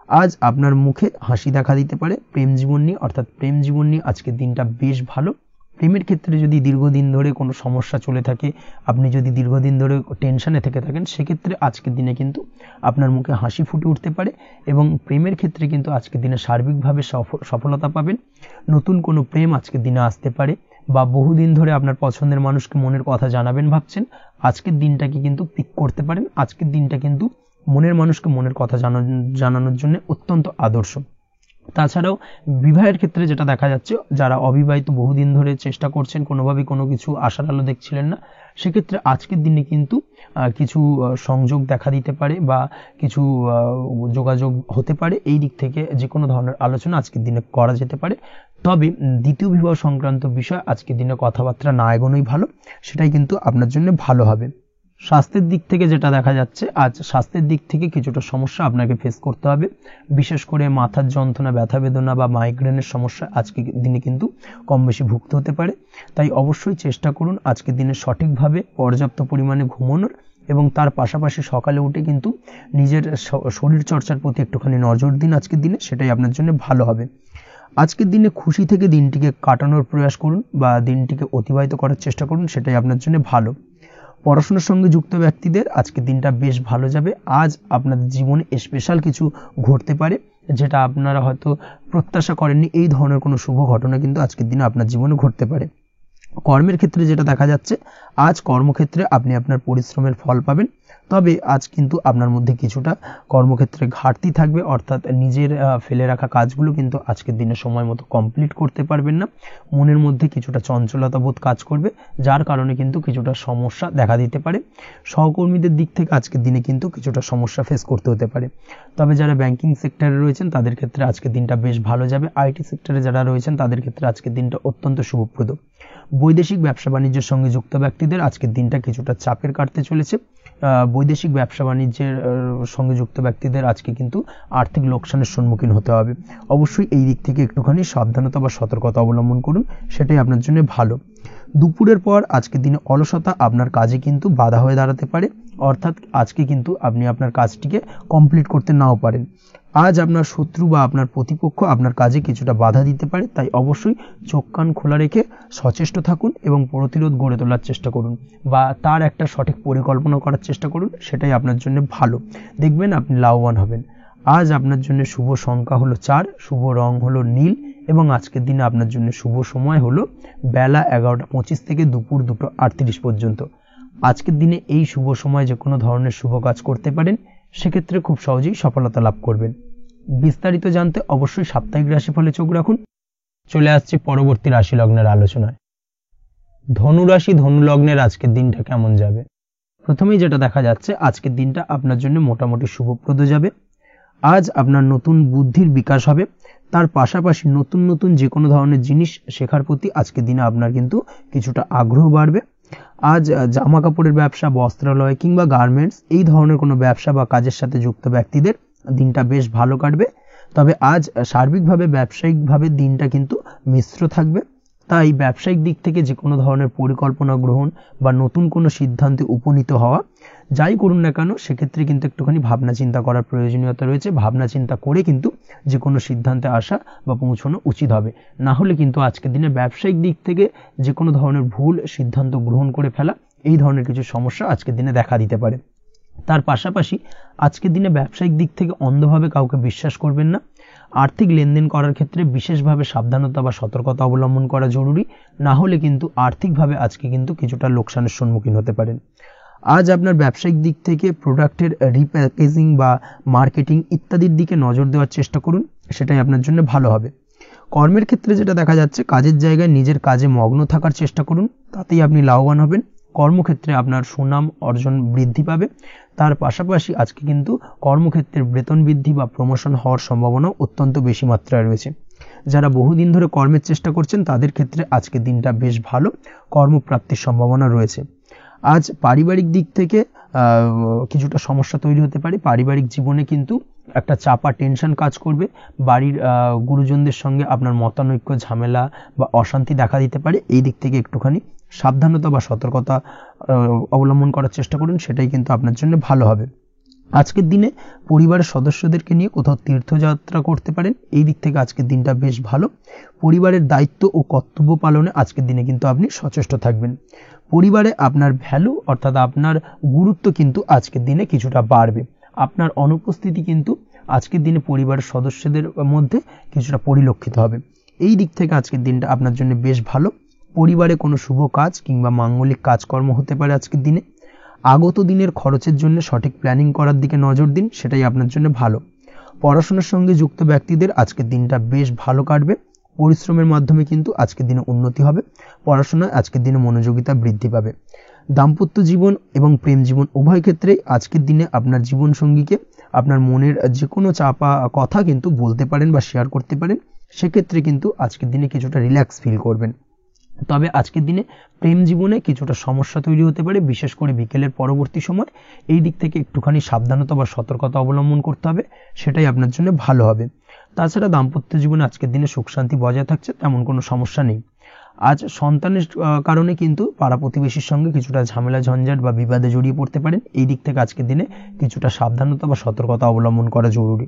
আজ আপনার মুখে হাসি দেখা দিতে পারে। প্রেম জীবন নিয়ে অর্থাৎ প্রেম জীবন নিয়ে আজকের দিনটা বেশ ভালো। প্রেমের ক্ষেত্রে যদি দীর্ঘদিন ধরে কোনো সমস্যা চলে থাকে, আপনি যদি দীর্ঘদিন ধরে টেনশনে থেকে থাকেন, সেক্ষেত্রে আজকের দিনে কিন্তু আপনার মুখে হাসি ফুটে উঠতে পারে এবং প্রেমের ক্ষেত্রে কিন্তু আজকের দিনে সার্বিকভাবে সফলতা পাবেন। নতুন কোনো প্রেম আজকের দিনে আসতে পারে, বা বহুদিন ধরে আপনার পছন্দের মানুষকে মনের কথা জানাবেন ভাবছেন, আজকের দিনটাকে কিন্তু পিক করতে পারেন। আজকের দিনটা কিন্তু মনের মানুষকে মনের কথা জানানোর জন্য অত্যন্ত আদর্শ। তাছাড়াও বিবাহের ক্ষেত্রে যেটা দেখা যাচ্ছে, যারা অবিবাহিত বহুদিন ধরে চেষ্টা করছেন, কোনোভাবে কোনো কিছু আশার আলো দেখছিলেন না, সেক্ষেত্রে আজকের দিনে কিন্তু কিছু সংযোগ দেখা দিতে পারে বা কিছু যোগাযোগ হতে পারে। এই দিক থেকে যে কোনো ধরনের আলোচনা আজকের দিনে করা যেতে পারে। তবে দ্বিতীয় বিবাহ সংক্রান্ত বিষয় আজকের দিনে কথাবার্তা না এগোনোই ভালো, সেটাই কিন্তু আপনার জন্য ভালো হবে। স্বাস্থ্যের দিক থেকে যেটা দেখা যাচ্ছে, আজ স্বাস্থ্যের দিক থেকে কিছুটা সমস্যা আপনাকে ফেস করতে হবে। বিশেষ করে মাথার যন্ত্রণা, ব্যথা বেদনা বা মাইগ্রেনের সমস্যা আজকের দিনে কিন্তু কম বেশি ভুগতে হতে পারে। তাই অবশ্যই চেষ্টা করুন আজকের দিনে সঠিকভাবে পর্যাপ্ত পরিমাণে ঘুমানোর, এবং তার পাশাপাশি সকালে উঠে কিন্তু নিজের শরীর চর্চার প্রতি একটুখানি নজর দিন আজকের দিনে, সেটাই আপনার জন্য ভালো হবে। আজকের দিনে খুশি থেকে দিনটিকে কাটানোর প্রয়াস করুন বা দিনটিকে অতিবাহিত করার চেষ্টা করুন, সেটাই আপনার জন্য ভালো। পড়াশোনার সঙ্গে যুক্ত ব্যক্তিদের আজকের দিনটা বেশ ভালো যাবে। আজ আপনাদের জীবনে স্পেশাল কিছু ঘটতে পারে, যেটা আপনারা হয়তো প্রত্যাশা করেননি। এই ধরনের কোনো শুভ ঘটনা কিন্তু আজকের দিনে আপনার জীবনে ঘটতে পারে। কর্মের ক্ষেত্রে যেটা দেখা যাচ্ছে, আজ কর্মক্ষেত্রে আপনি আপনার পরিশ্রমের ফল পাবেন। তবে আজ কিন্তু আপনার মধ্যে কিছুটা কর্মক্ষেত্রে ঘাটতি থাকবে, অর্থাৎ নিজের ফেলে রাখা কাজগুলো কিন্তু আজকের দিনে সময় মতো কমপ্লিট করতে পারবেন না। মনের মধ্যে কিছুটা চঞ্চলতা বোধ কাজ করবে, যার কারণে কিন্তু কিছুটা সমস্যা দেখা দিতে পারে। সহকর্মীদের দিক থেকে আজকের দিনে কিন্তু কিছুটা সমস্যা ফেস করতে হতে পারে। তবে যারা ব্যাংকিং সেক্টরে রয়েছেন তাদের ক্ষেত্রে আজকের দিনটা বেশ ভালো যাবে। আইটি সেক্টরে যারা রয়েছেন তাদের ক্ষেত্রে আজকের দিনটা অত্যন্ত শুভপ্রদ। বৈদেশিক ব্যবসা বাণিজ্যের সঙ্গে যুক্ত ব্যক্তিদের আজকের দিনটা কিছুটা চাপের কাটতে চলেছে। বৈদেশিক ব্যবসা বাণিজ্যের সঙ্গে যুক্ত ব্যক্তিদের আজকে কিন্তু আর্থিক লোকসানের সম্মুখীন হতে হবে। অবশ্যই এই দিক থেকে একটুখানি সাবধানতা বা সতর্কতা অবলম্বন করুন, সেটাই আপনার জন্য ভালো। দুপুরের পর আজকের দিনে অলসতা আপনার কাজে কিন্তু বাধা হয়ে দাঁড়াতে পারে, অর্থাৎ আজকে কিন্তু আপনি আপনার কাজটিকে কমপ্লিট করতে নাও পারেন। আজ আপনার শত্রু বা আপনার প্রতিপক্ষ আপনার কাজে কিছুটা বাধা দিতে পারে, তাই অবশ্যই চোখ কান খোলা রেখে সচেষ্ট থাকুন এবং প্রতিরোধ গড়ে তোলার চেষ্টা করুন বা তার একটা সঠিক পরিকল্পনা করার চেষ্টা করুন, সেটাই আপনার জন্য ভালো। দেখবেন আপনি লাভবান হবেন। আজ আপনার জন্য শুভ সংখ্যা হলো 4, শুভ রং হলো নীল, এবং আজকের দিনে আপনার জন্য শুভ সময় হলো বেলা 11:25 থেকে দুপুর 2:38 পর্যন্ত। আজকের দিনে এই শুভ সময় যে কোনো ধরনের শুভ কাজ করতে পারেন, সেক্ষেত্রে খুব সহজেই সফলতা লাভ করবেন। বিস্তারিত জানতে অবশ্যই সাপ্তাহিক রাশিফলে চোখ রাখুন। চলে আসছে পরবর্তী রাশি লগ্নের আলোচনায়। ধনুরাশি ধনু লগ্নের আজকের দিনটা কেমন যাবে? প্রথমেই যেটা দেখা যাচ্ছে, আজকের দিনটা আপনার জন্য মোটামুটি শুভপ্রদ যাবে। আজ আপনার নতুন বুদ্ধির বিকাশ হবে, তার পাশাপাশি নতুন নতুন যে কোনো ধরনের জিনিস শেখার প্রতি আজকের দিনে আপনার কিন্তু কিছুটা আগ্রহ বাড়বে। আজ জামা কাপড়ের ব্যবসা, বস্ত্রালয় কিংবা গার্মেন্টস এই ধরনের কোনো ব্যবসা বা কাজের সাথে যুক্ত ব্যক্তিদের দিনটা বেশ ভালো কাটবে। তবে আজ সার্বিকভাবে ব্যবসায়িকভাবে দিনটা কিন্তু মিশ্র থাকবে, তাই ব্যবসায়িক দিক থেকে যে কোনো ধরনের পরিকল্পনা গ্রহণ বা নতুন কোনো সিদ্ধান্তে উপনীত হওয়া, যাই করুন না কেন, সেক্ষেত্রে কিন্তু একটুখানি ভাবনা চিন্তা করার প্রয়োজনীয়তা রয়েছে। ভাবনা চিন্তা করে কিন্তু যে কোনো সিদ্ধান্তে আসা বা পৌঁছানো উচিত হবে, না হলে কিন্তু আজকের দিনে ব্যবসায়িক দিক থেকে যে কোনো ধরনের ভুল সিদ্ধান্ত গ্রহণ করে ফেলা, এই ধরনের কিছু সমস্যা আজকের দিনে দেখা দিতে পারে। তার পাশাপাশি আজকের দিনে ব্যবসায়িক দিক থেকে অন্ধভাবে কাউকে বিশ্বাস করবেন না। আর্থিক লেনদেন করার ক্ষেত্রে বিশেষভাবে সাবধানতা বা সতর্কতা অবলম্বন করা জরুরি, না হলে কিন্তু আর্থিকভাবে আজকে কিন্তু কিছুটা লোকসানের সম্মুখীন হতে পারেন। আজ আপনার ব্যবসায়িক দিক থেকে প্রোডাক্টের রিপ্যাকেজিং বা মার্কেটিং ইত্যাদির দিকে নজর দেওয়ার চেষ্টা করুন, সেটাই আপনার জন্য ভালো হবে। কর্মের ক্ষেত্রে যেটা দেখা যাচ্ছে, কাজের জায়গায় নিজের কাজে মগ্ন থাকার চেষ্টা করুন, তাতেই আপনি লাভবান হবেন। কর্মক্ষেত্রে আপনার সুনাম অর্জন বৃদ্ধি পাবে, তার পাশাপাশি আজকে কিন্তু কর্মক্ষেত্রের বেতন বৃদ্ধি বা প্রমোশন হওয়ার সম্ভাবনাও অত্যন্ত বেশি মাত্রায় রয়েছে। যারা বহুদিন ধরে কর্মের চেষ্টা করছেন তাদের ক্ষেত্রে আজকের দিনটা বেশ ভালো, কর্মপ্রাপ্তির সম্ভাবনা রয়েছে। আজ পারিবারিক দিক থেকে কিছুটা সমস্যা তৈরি হতে পারে। পারিবারিক জীবনে কিন্তু একটা চাপা টেনশন কাজ করবে। বাড়ির গুরুজনদের সঙ্গে আপনার মতানৈক্য, ঝামেলা বা অশান্তি দেখা দিতে পারে। এই দিক থেকে একটুখানি সাবধানতা বা সতর্কতা অবলম্বন করার চেষ্টা করুন, সেটাই কিন্তু আপনার জন্য ভালো হবে। আজকের দিনে পরিবারের সদস্যদেরকে নিয়ে কোথাও তীর্থযাত্রা করতে পারেন। এই দিক থেকে আজকের দিনটা বেশ ভালো। পরিবারের দায়িত্ব ও কর্তব্য পালনে আজকের দিনে কিন্তু আপনি সচেষ্ট থাকবেন। পরিবারে আপনার ভ্যালু অর্থাৎ আপনার গুরুত্ব কিন্তু আজকের দিনে কিছুটা বাড়বে। আপনার অনুপস্থিতি কিন্তু আজকের দিনে পরিবারের সদস্যদের মধ্যে কিছুটা পরিলক্ষিত হবে। এই দিক থেকে আজকের দিনটা আপনার জন্য বেশ ভালো। পরিবারে কোনো শুভ কাজ কিংবা মাঙ্গলিক কাজকর্ম হতে পারে আজকের দিনে। আগত দিনের খরচের জন্য সঠিক প্ল্যানিং করার দিকে নজর দিন, সেটাই আপনার জন্য ভালো। পড়াশোনার সঙ্গে যুক্ত ব্যক্তিদের আজকের দিনটা বেশ ভালো কাটবে। পরিশ্রমের মাধ্যমে কিন্তু আজকের দিনে উন্নতি হবে। পড়াশোনায় আজকের দিনে মনোযোগিতা বৃদ্ধি পাবে। দাম্পত্য জীবন এবং প্রেম জীবন উভয় ক্ষেত্রেই আজকের দিনে আপনার জীবনসঙ্গীকে আপনার মনের যে কোনো চাপা কথা কিন্তু বলতে পারেন বা শেয়ার করতে পারেন। সেক্ষেত্রে কিন্তু আজকের দিনে কিছুটা রিল্যাক্স ফিল করবেন। তবে আজকের দিনে প্রেম জীবনে কিছুটা সমস্যা তৈরি হতে পারে, বিশেষ করে বিকেলের পরবর্তী সময়। এই দিক থেকে একটুখানি সাবধানতা বা সতর্কতা অবলম্বন করতে হবে, সেটাই আপনার জন্য ভালো হবে। তাছাড়া দাম্পত্য জীবনে আজকের দিনে সুখ শান্তি বজায় থাকছে, তেমন কোনো সমস্যা নেই। আজ সন্তানের কারণে কিন্তু পাড়া প্রতিবেশীর সঙ্গে কিছুটা ঝামেলা ঝঞ্ঝাট বা বিবাদে জড়িয়ে পড়তে পারেন। এই দিক থেকে আজকের দিনে কিছুটা সাবধানতা বা সতর্কতা অবলম্বন করা জরুরি।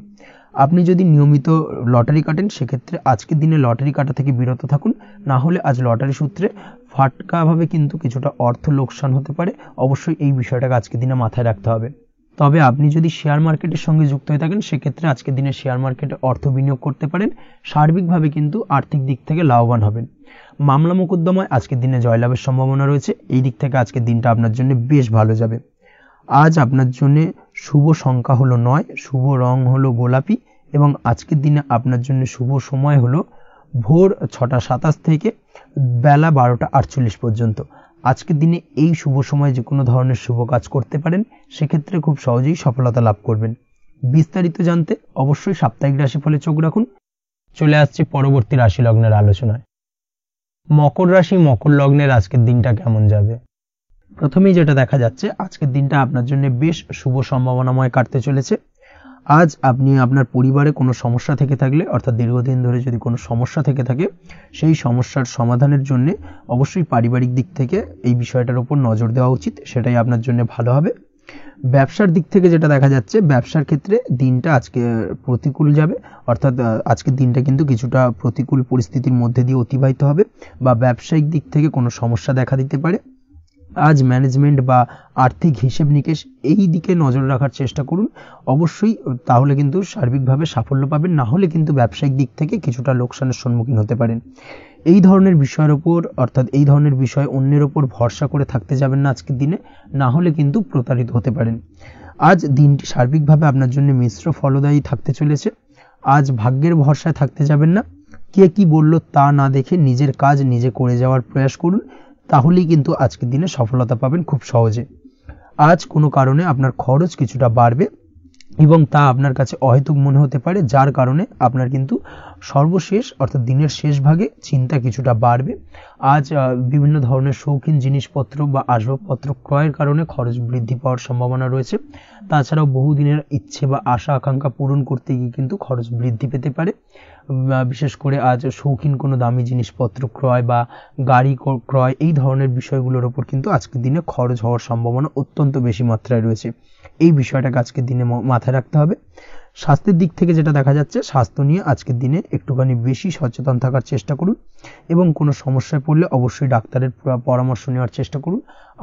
আপনি যদি নিয়মিত লটারি কাটেন সেক্ষেত্রে আজকের দিনে লটারি কাটা থেকে বিরত থাকুন, না হলে আজ লটারি সূত্রে ফাটকাভাবে কিন্তু কিছুটা অর্থ লোকসান হতে পারে। অবশ্যই এই বিষয়টাকে আজকের দিনে মাথায় রাখতে হবে। তবে আপনি যদি শেয়ার মার্কেটের সঙ্গে যুক্ত হয়ে থাকেন সেক্ষেত্রে আজকের দিনে শেয়ার মার্কেটে অর্থ বিনিয়োগ করতে পারেন। সার্বিকভাবে কিন্তু আর্থিক দিক থেকে লাভবান হবেন। মামলা মোকদ্দমায় আজকের দিনে জয়লাভের সম্ভাবনা রয়েছে। এই দিক থেকে আজকের দিনটা আপনার জন্য বেশ ভালো যাবে। আজ আপনার জন্য শুভ সংখ্যা হলো 9, শুভ রং হলো গোলাপি এবং আজকের দিনে আপনার জন্য শুভ সময় হলো ভোর 6টা 27 থেকে বেলা 12টা 48 পর্যন্ত। আজকের দিনে এই শুভ সময় যে কোনো ধরনের শুভ কাজ করতে পারেন, সেক্ষেত্রে খুব সহজেই সফলতা লাভ করবেন। বিস্তারিত জানতে অবশ্যই সাপ্তাহিক রাশিফলে চোখ রাখুন। চলে আসছে পরবর্তী রাশি লগ্নের আলোচনায়। মকর রাশি মকর লগ্নের আজকের দিনটা কেমন যাবে? প্রথমেই যেটা দেখা যাচ্ছে, আজকের দিনটা আপনার জন্য বেশ শুভ সম্ভাবনাময় কাটতে চলেছে। আজ আপনি আপনার পরিবারে কোনো সমস্যা থেকে থাকলে, অর্থাৎ দীর্ঘদিন ধরে যদি কোনো সমস্যা থেকে থাকে, সেই সমস্যার সমাধানের জন্য অবশ্যই পারিবারিক দিক থেকে এই বিষয়টার উপর নজর দেওয়া উচিত, সেটাই আপনার জন্য ভালো হবে। ব্যবসার দিক থেকে যেটা দেখা যাচ্ছে, ব্যবসার ক্ষেত্রে দিনটা আজকে প্রতিকূল যাবে, অর্থাৎ আজকের দিনটা কিন্তু কিছুটা প্রতিকূল পরিস্থিতির মধ্যে দিয়ে অতিবাহিত হবে বা ব্যবসায়িক দিক থেকে কোনো সমস্যা দেখা দিতে পারে। আজ ম্যানেজমেন্ট বা আর্থিক হিসেব নিকেশ এই দিকে নজর রাখার চেষ্টা করুন অবশ্যই, তাহলে কিন্তু সার্বিকভাবে সাফল্য পাবেন। না হলে কিন্তু ব্যবসায়িক দিক থেকে কিছুটা লোকসানের সম্মুখীন হতে পারেন। এই ধরনের বিষয়ের উপর, অর্থাৎ এই ধরনের বিষয় অন্যের উপর ভরসা করে থাকতে যাবেন না আজকের দিনে, না হলে কিন্তু প্রতারিত হতে পারেন। আজ দিনটি সার্বিকভাবে আপনার জন্য মিশ্র ফলদায়ী থাকতে চলেছে। আজ ভাগ্যের ভরসায় থাকতে যাবেন না। কে কি বলল তা না দেখে নিজের কাজ নিজে করে যাওয়ার প্রয়াস করুন, তাহলেই কিন্তু আজকের দিনে সফলতা পাবেন খুব সহজে। আজ কোনো কারণে আপনার খরচ কিছুটা বাড়বে এবং তা আপনার কাছে অহেতুক মনে হতে পারে, যার কারণে আপনার কিন্তু সর্বশেষ অর্থাৎ দিনের শেষ ভাগে চিন্তা কিছুটা বাড়বে। আজ বিভিন্ন ধরনের শৌখিন জিনিসপত্র বা আসবাবপত্র ক্রয়ের কারণে খরচ বৃদ্ধি পাওয়ার সম্ভাবনা রয়েছে। তাছাড়াও বহুদিনের ইচ্ছে বা আশা আকাঙ্ক্ষা পূরণ করতে গিয়ে কিন্তু খরচ বৃদ্ধি পেতে পারে। বিশেষ করে আজ শৌখিন কোনো দামি জিনিসপত্র ক্রয় বা গাড়ি ক্রয় এই ধরনের বিষয়গুলোর উপর কিন্তু আজকের দিনে খরচ হওয়ার সম্ভাবনা অত্যন্ত বেশি মাত্রায় রয়েছে। এই বিষয়টাকে আজকের দিনে মাথায় রাখতে হবে। স্বাস্থ্যের দিক থেকে যেটা দেখা যাচ্ছে, স্বাস্থ্য নিয়ে আজকের দিনে একটুখানি বেশি সচেতন থাকার চেষ্টা করুন এবং কোনো সমস্যায় পড়লে অবশ্যই ডাক্তারের পরামর্শ নেওয়ার চেষ্টা করুন।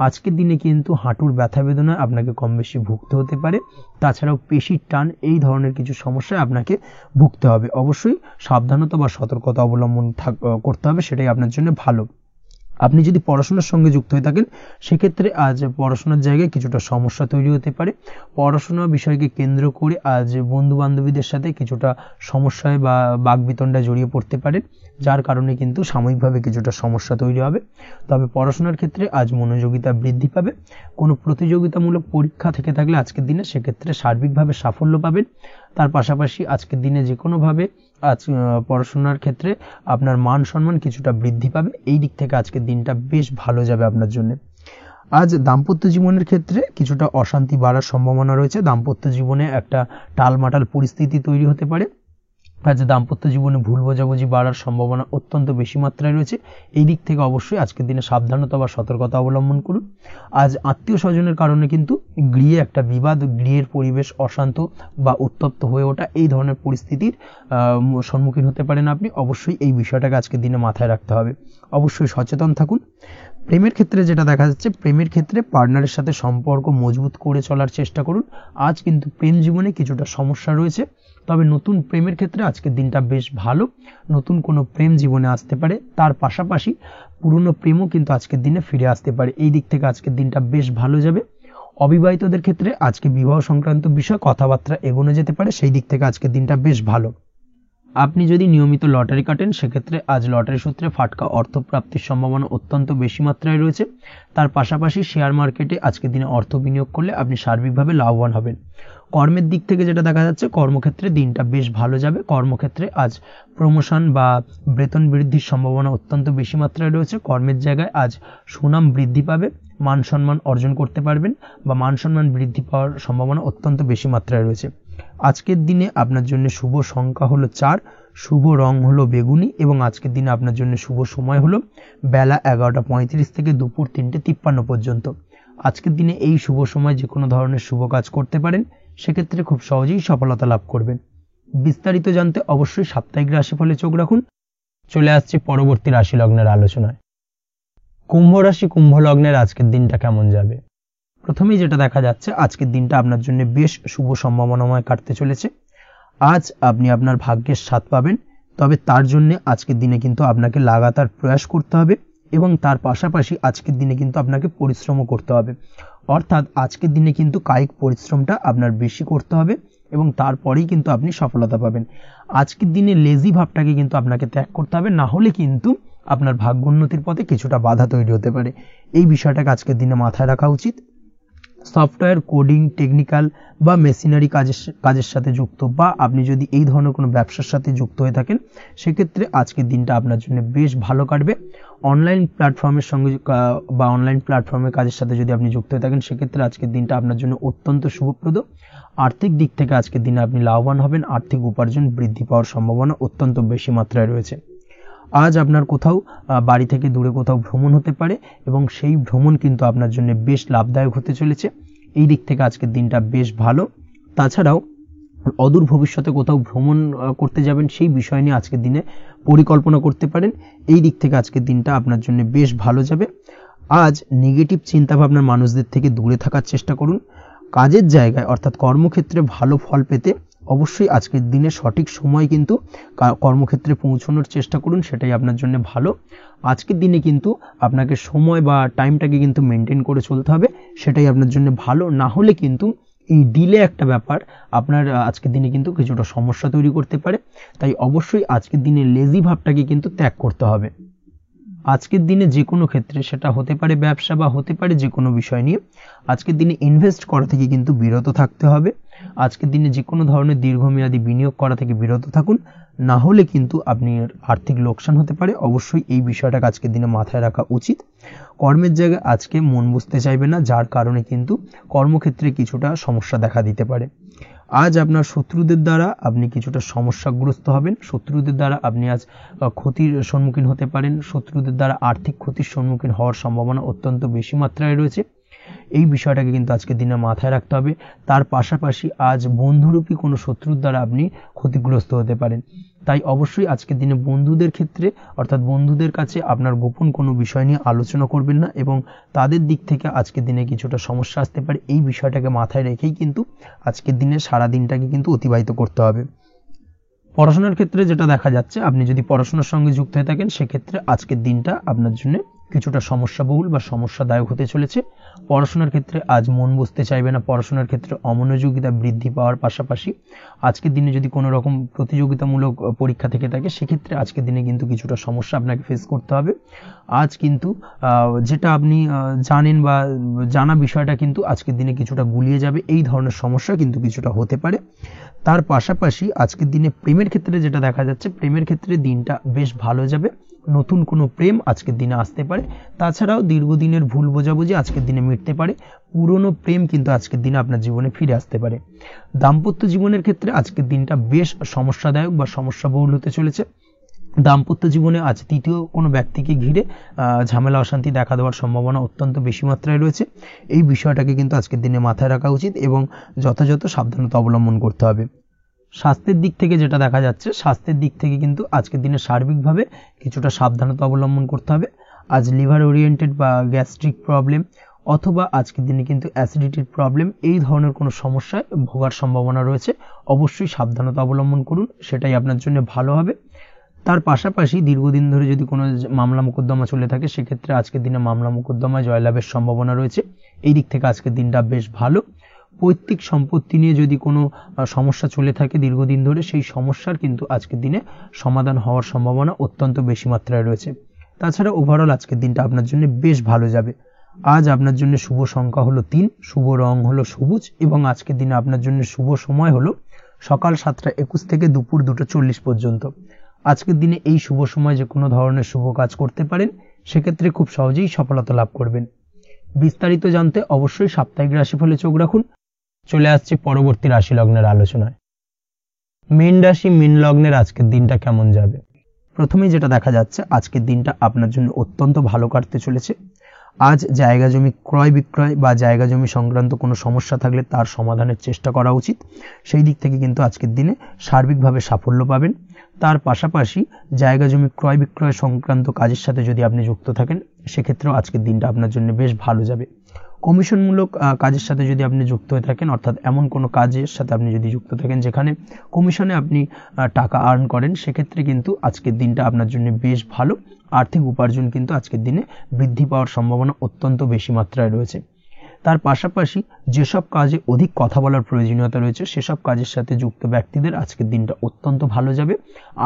আজকের দিনে কিন্তু হাঁটুর ব্যথা বেদনায় আপনাকে কম বেশি ভুগতে হতে পারে। তাছাড়াও পেশির টান এই ধরনের কিছু সমস্যায় আপনাকে ভুগতে হবে। অবশ্যই সাবধানতা বা সতর্কতা অবলম্বন করতে হবে, সেটাই আপনার জন্য ভালো। আপনি যদি পড়াশোনার সঙ্গে যুক্ত হয়ে থাকেন সেক্ষেত্রে আজ পড়াশোনার জায়গায় কিছুটা সমস্যা তৈরি হতে পারে। পড়াশোনা বিষয়কে কেন্দ্র করে আজ বন্ধু বান্ধবীদের সাথে কিছুটা সমস্যায় বা বাকবিতণ্ডায় জড়িয়ে পড়তে পারেন, যার কারণে কিন্তু সাময়িকভাবে কিছুটা সমস্যা তৈরি হবে। তবে পড়াশোনার ক্ষেত্রে আজ মনোযোগিতা বৃদ্ধি পাবে। কোনো প্রতিযোগিতামূলক পরীক্ষা থেকে থাকলে আজকের দিনে সেক্ষেত্রে সার্বিকভাবে সাফল্য পাবেন। তার পাশাপাশি আজকের দিনে যে কোনোভাবে আজ পড়াশোনার ক্ষেত্রে আপনার মান সম্মান কিছুটা বৃদ্ধি পাবে। এই দিক থেকে আজকের দিনটা বেশ ভালো যাবে আপনার জন্য। আজ দাম্পত্য জীবনের ক্ষেত্রে কিছুটা অশান্তি বাড়ার সম্ভাবনা রয়েছে। দাম্পত্য জীবনে একটা টালমাটাল পরিস্থিতি তৈরি হতে পারে। আজ দাম্পত্য জীবনে ভুল বোঝাবুঝি বাড়ার সম্ভাবনা অত্যন্ত বেশি মাত্রায় রয়েছে। এই দিক থেকে অবশ্যই আজকের দিনে সাবধানতা বা সতর্কতা অবলম্বন করুন। আজ আত্মীয় স্বজনের কারণে কিন্তু গৃহে একটা বিবাদ, গৃহের পরিবেশ অশান্ত বা উত্তপ্ত হয়ে ওঠা, এই ধরনের পরিস্থিতির সম্মুখীন হতে পারেন আপনি। অবশ্যই এই বিষয়টাকে আজকের দিনে মাথায় রাখতে হবে। অবশ্যই সচেতন থাকুন। প্রেমের ক্ষেত্রে যেটা দেখা যাচ্ছে, প্রেমের ক্ষেত্রে পার্টনারের সাথে সম্পর্ক মজবুত করে চলার চেষ্টা করুন। আজ কিন্তু প্রেম জীবনে কিছুটা সমস্যা রয়েছে, তবে নতুন প্রেমের ক্ষেত্রে আজকের দিনটা বেশ ভালো। নতুন কোনো প্রেম জীবনে আসতে পারে, তার পাশাপাশি পুরনো প্রেমও কিন্তু আজকের দিনে ফিরে আসতে পারে। এই দিক থেকে আজকের দিনটা বেশ ভালো যাবে। অবিবাহিতদের ক্ষেত্রে আজকে বিবাহ সংক্রান্ত বিষয় কথাবার্তা এগোনো যেতে পারে, সেই দিক থেকে আজকের দিনটা বেশ ভালো। আপনি যদি নিয়মিত লটারি কাটেন, সেক্ষেত্রে আজ লটারি সূত্রে ফাটকা অর্থপ্রাপ্তির সম্ভাবনা অত্যন্ত বেশি মাত্রায় রয়েছে। তার পাশাপাশি শেয়ার মার্কেটে আজকের দিনে অর্থ বিনিয়োগ করলে আপনি সার্বিকভাবে লাভবান হবেন। কর্মের দিক থেকে যেটা দেখা যাচ্ছে, কর্মক্ষেত্রে দিনটা বেশ ভালো যাবে। কর্মক্ষেত্রে আজ প্রমোশন বা বেতন বৃদ্ধির সম্ভাবনা অত্যন্ত বেশি মাত্রায় রয়েছে। কর্মের জায়গায় আজ সুনাম বৃদ্ধি পাবে, মান সম্মান অর্জন করতে পারবেন বা মান সম্মান বৃদ্ধি পাওয়ার সম্ভাবনা অত্যন্ত বেশি মাত্রায় রয়েছে। আজকের দিনে আপনার জন্য শুভ সংখ্যা হলো 4, শুভ রং হলো বেগুনি এবং আজকের দিনে আপনার জন্য শুভ সময় হলো বেলা 11:35 থেকে দুপুর 3:53 পর্যন্ত। আজকের দিনে এই শুভ সময় যে কোনো ধরনের শুভ কাজ করতে পারেন, সেক্ষেত্রে খুব সহজেই সফলতা লাভ করবেন। বিস্তারিত জানতে অবশ্যই সাপ্তাহিক রাশিফলে চোখ রাখুন। চলে আসছে পরবর্তী রাশি লগ্নের আলোচনায়। কুম্ভ রাশি, কুম্ভ লগ্নের আজকের দিনটা কেমন যাবে? প্রথমেই যেটা দেখা যাচ্ছে, আজকের দিনটা আপনার জন্য বেশ শুভ সম্ভাবনাময় কাটতে চলেছে। আজ আপনি আপনার ভাগ্যের স্বাদ পাবেন, তবে তার জন্য আজকের দিনে কিন্তু আপনাকে লাগাতার প্রয়াস করতে হবে এবং তার পাশাপাশি আজকের দিনে কিন্তু আপনাকে পরিশ্রমও করতে হবে। অর্থাৎ আজকের দিনে কিন্তু কায়িক পরিশ্রমটা আপনার বেশি করতে হবে এবং তারপরেই কিন্তু আপনি সফলতা পাবেন। আজকের দিনে লেজি ভাবটাকে কিন্তু আপনাকে ত্যাগ করতে হবে, না হলে কিন্তু আপনার ভাগ্যোন্নতির পথে কিছুটা বাধা তৈরি হতে পারে। এই বিষয়টাকে আজকের দিনে মাথায় রাখা উচিত। সফটওয়্যার, কোডিং, টেকনিক্যাল বা মেশিনারি কাজের সাথে যুক্ত বা আপনি যদি এই ধরনের কোনো ব্যবসার সাথে যুক্ত হয়ে থাকেন, সেক্ষেত্রে আজকের দিনটা আপনার জন্য বেশ ভালো কাটবে। অনলাইন প্ল্যাটফর্মের সঙ্গে বা অনলাইন প্ল্যাটফর্মের কাজের সাথে যদি আপনি যুক্ত হয়ে থাকেন, সেক্ষেত্রে আজকের দিনটা আপনার জন্য অত্যন্ত শুভপ্রদ। আর্থিক দিক থেকে আজকের দিনে আপনি লাভবান হবেন। আর্থিক উপার্জন বৃদ্ধি পাওয়ার সম্ভাবনা অত্যন্ত বেশি মাত্রায় রয়েছে। আজ আপনার কোথাও বাড়ি থেকে দূরে কোথাও ভ্রমণ হতে পারে এবং সেই ভ্রমণ কিন্তু আপনার জন্য বেশ লাভদায়ক হতে চলেছে। এই দিক থেকে আজকের দিনটা বেশ ভালো। তাছাড়াও অদূর ভবিষ্যতে কোথাও ভ্রমণ করতে যাবেন, সেই বিষয় নিয়ে আজকের দিনে পরিকল্পনা করতে পারেন। এই দিক থেকে আজকের দিনটা আপনার জন্য বেশ ভালো যাবে। আজ নেগেটিভ চিন্তাভাবনার মানুষদের থেকে দূরে থাকার চেষ্টা করুন। কাজের জায়গায় অর্থাৎ কর্মক্ষেত্রে ভালো ফল পেতে অবশ্যই আজকের দিনে সঠিক সময় কিন্তু কর্মক্ষেত্রে পৌঁছানোর চেষ্টা করুন, সেটাই আপনার জন্য ভালো। আজকের দিনে কিন্তু আপনাকে সময় বা টাইমটাকে কিন্তু মেনটেন করে চলতে হবে, সেটাই আপনার জন্য ভালো। না হলে কিন্তু এই ডিলে একটা ব্যাপার আপনার আজকের দিনে কিন্তু কিছুটা সমস্যা তৈরি করতে পারে। তাই অবশ্যই আজকের দিনে লেজি ভাবটাকে কিন্তু ত্যাগ করতে হবে। আজকের দিনে যে কোনো ক্ষেত্রে, সেটা হতে পারে ব্যবসা বা হতে পারে যে কোনো বিষয় নিয়ে, আজকের দিনে ইনভেস্ট করা থেকে কিন্তু বিরত থাকতে হবে। আজকের দিনে যে কোনো ধরনের দীর্ঘমেয়াদী বিনিয়োগ করা থেকে বিরত থাকুন, না হলে কিন্তু আপনি আর্থিক লোকসান হতে পারে। অবশ্যই এই বিষয়টাকে আজকের দিনে মাথায় রাখা উচিত। কর্মের জায়গায় আজকে মন বসতে চাইবে না, যার কারণে কিন্তু কর্মক্ষেত্রে কিছুটা সমস্যা দেখা দিতে পারে। আজ আপনার শত্রুদের দ্বারা আপনি কিছুটা সমস্যাগ্রস্ত হবেন। শত্রুদের দ্বারা আপনি আজ ক্ষতির সম্মুখীন হতে পারেন। শত্রুদের দ্বারা আর্থিক ক্ষতির সম্মুখীন হওয়ার সম্ভাবনা অত্যন্ত বেশি মাত্রায় রয়েছে। এই বিষয়টাকে কিন্তু আজকের দিনে মাথায় রাখতে হবে। তার পাশাপাশি আজ বন্ধুরূপী কোনো শত্রুর দ্বারা আপনি ক্ষতিগ্রস্ত হতে পারেন। তাই অবশ্যই আজকের দিনে বন্ধুদের ক্ষেত্রে অর্থাৎ বন্ধুদের কাছে আপনার গোপন কোনো বিষয় নিয়ে আলোচনা করবেন না এবং তাদের দিক থেকে আজকের দিনে কিছুটা সমস্যা আসতে পারে। এই বিষয়টাকে মাথায় রেখেই কিন্তু আজকের দিনে সারা দিনটাকে কিন্তু অতিবাহিত করতে হবে। পড়াশোনার ক্ষেত্রে যেটা দেখা যাচ্ছে, আপনি যদি পড়াশোনার সঙ্গে যুক্ত হয়ে থাকেন, সেক্ষেত্রে আজকের দিনটা আপনার জন্য কিছুটা সমস্যাবহুল বা সমস্যাদায়ক হতে চলেছে। পড়াশোনার ক্ষেত্রে আজ মন বসতে চাইবে না, পড়াশোনার ক্ষেত্রে অমনোযোগিতা বৃদ্ধি পাওয়ার পাশাপাশি আজকের দিনে যদি কোনো রকম প্রতিযোগিতামূলক পরীক্ষা থেকে থাকে সেক্ষেত্রে আজকের দিনে কিন্তু কিছুটা সমস্যা আপনাকে ফেস করতে হবে। আজ কিন্তু যেটা আপনি জানেন বা জানা বিষয়টা কিন্তু আজকের দিনে কিছুটা গুলিয়ে যাবে, এই ধরনের সমস্যা কিন্তু কিছুটা হতে পারে। তার পাশাপাশি আজকের দিনে প্রেমের ক্ষেত্রে যেটা দেখা যাচ্ছে, প্রেমের ক্ষেত্রে দিনটা বেশ ভালো যাবে, নতুন কোনো প্রেম আজকের দিনে আসতে পারে। তাছাড়াও দীর্ঘদিনের ভুল বোঝাবুঝি আজকের দিনে মিটতে পারে, পুরনো প্রেম কিন্তু আজকের দিনে আপনার জীবনে ফিরে আসতে পারে। দাম্পত্য জীবনের ক্ষেত্রে আজকের দিনটা বেশ সমস্যাদায়ক বা সমস্যাবহুল হতে চলেছে। দাম্পত্য জীবনে আজ তৃতীয় কোনো ব্যক্তিকে ঘিরে ঝামেলা অশান্তি দেখা দেওয়ার সম্ভাবনা অত্যন্ত বেশি মাত্রায় রয়েছে। এই বিষয়টাকে কিন্তু আজকের দিনে মাথায় রাখা উচিত এবং যথাযথ সাবধানতা অবলম্বন করতে হবে। স্বাস্থ্যের দিক থেকে যেটা দেখা যাচ্ছে, স্বাস্থ্যের দিক থেকে কিন্তু আজকের দিনে সার্বিকভাবে কিছুটা সাবধানতা অবলম্বন করতে হবে। আজ লিভার ওরিয়েন্টেড বা গ্যাস্ট্রিক প্রবলেম অথবা আজকের দিনে কিন্তু অ্যাসিডিটির প্রবলেম, এই ধরনের কোনো সমস্যায় ভোগার সম্ভাবনা রয়েছে। অবশ্যই সাবধানতা অবলম্বন করুন, সেটাই আপনার জন্য ভালো হবে। তার পাশাপাশি দীর্ঘদিন ধরে যদি কোনো মামলা মোকদ্দমা চলে থাকে সেক্ষেত্রে আজকের দিনে মামলা মোকদ্দমায় জয়লাভের সম্ভাবনা রয়েছে। এই দিক থেকে আজকের দিনটা বেশ ভালো। পৈতৃক সম্পত্তি নিয়ে যদি কোনো সমস্যা চলে থাকে দীর্ঘদিন ধরে, সেই সমস্যার কিন্তু আজকের দিনে সমাধান হওয়ার সম্ভাবনা অত্যন্ত বেশি মাত্রায় রয়েছে। তাছাড়া ওভারঅল আজকের দিনটা আপনার জন্য বেশ ভালো যাবে। আজ আপনার জন্য শুভ সংখ্যা হলো 3, শুভ রং হলো সবুজ এবং আজকের দিনে আপনার জন্য শুভ সময় হলো সকাল 7:21 থেকে দুপুর 2:40 পর্যন্ত। আজকের দিনে এই শুভ সময় যে কোনো ধরনের শুভ কাজ করতে পারেন, সেক্ষেত্রে খুব সহজেই সফলতা লাভ করবেন। বিস্তারিত জানতে অবশ্যই সাপ্তাহিক রাশিফলে চোখ রাখুন। চলে আসছে পরবর্তী রাশি লগ্নের আলোচনায়। মীন রাশি, মীন লগ্নের আজকের দিনটা কেমন যাবে? প্রথমেই যেটা দেখা যাচ্ছে, আজকের দিনটা আপনার জন্য অত্যন্ত ভালো কাটতে চলেছে। আজ জায়গা জমি ক্রয় বিক্রয় বা জায়গা জমি সংক্রান্ত কোনো সমস্যা থাকলে তার সমাধানের চেষ্টা করা উচিত। সেই দিক থেকে কিন্তু আজকের দিনে সার্বিকভাবে সাফল্য পাবেন। তার পাশাপাশি জায়গা জমি ক্রয় বিক্রয় সংক্রান্ত কাজের সাথে যদি আপনি যুক্ত থাকেন সেক্ষেত্রেও আজকের দিনটা আপনার জন্য বেশ ভালো যাবে। কমিশনমূলক কাজের সাথে যদি আপনি যুক্ত হয়ে থাকেন, অর্থাৎ এমন কোনো কাজের সাথে আপনি যদি যুক্ত থাকেন যেখানে কমিশনে আপনি টাকা আর্ন করেন, সেক্ষেত্রে কিন্তু আজকের দিনটা আপনার জন্য বেশ ভালো। আর্থিক উপার্জন কিন্তু আজকের দিনে বৃদ্ধি পাওয়ার সম্ভাবনা অত্যন্ত বেশি মাত্রায় রয়েছে। তার পাশাপাশি যেসব কাজে অধিক কথা বলার প্রয়োজনীয়তা রয়েছে সেসব কাজের সাথে যুক্ত ব্যক্তিদের আজকের দিনটা অত্যন্ত ভালো যাবে।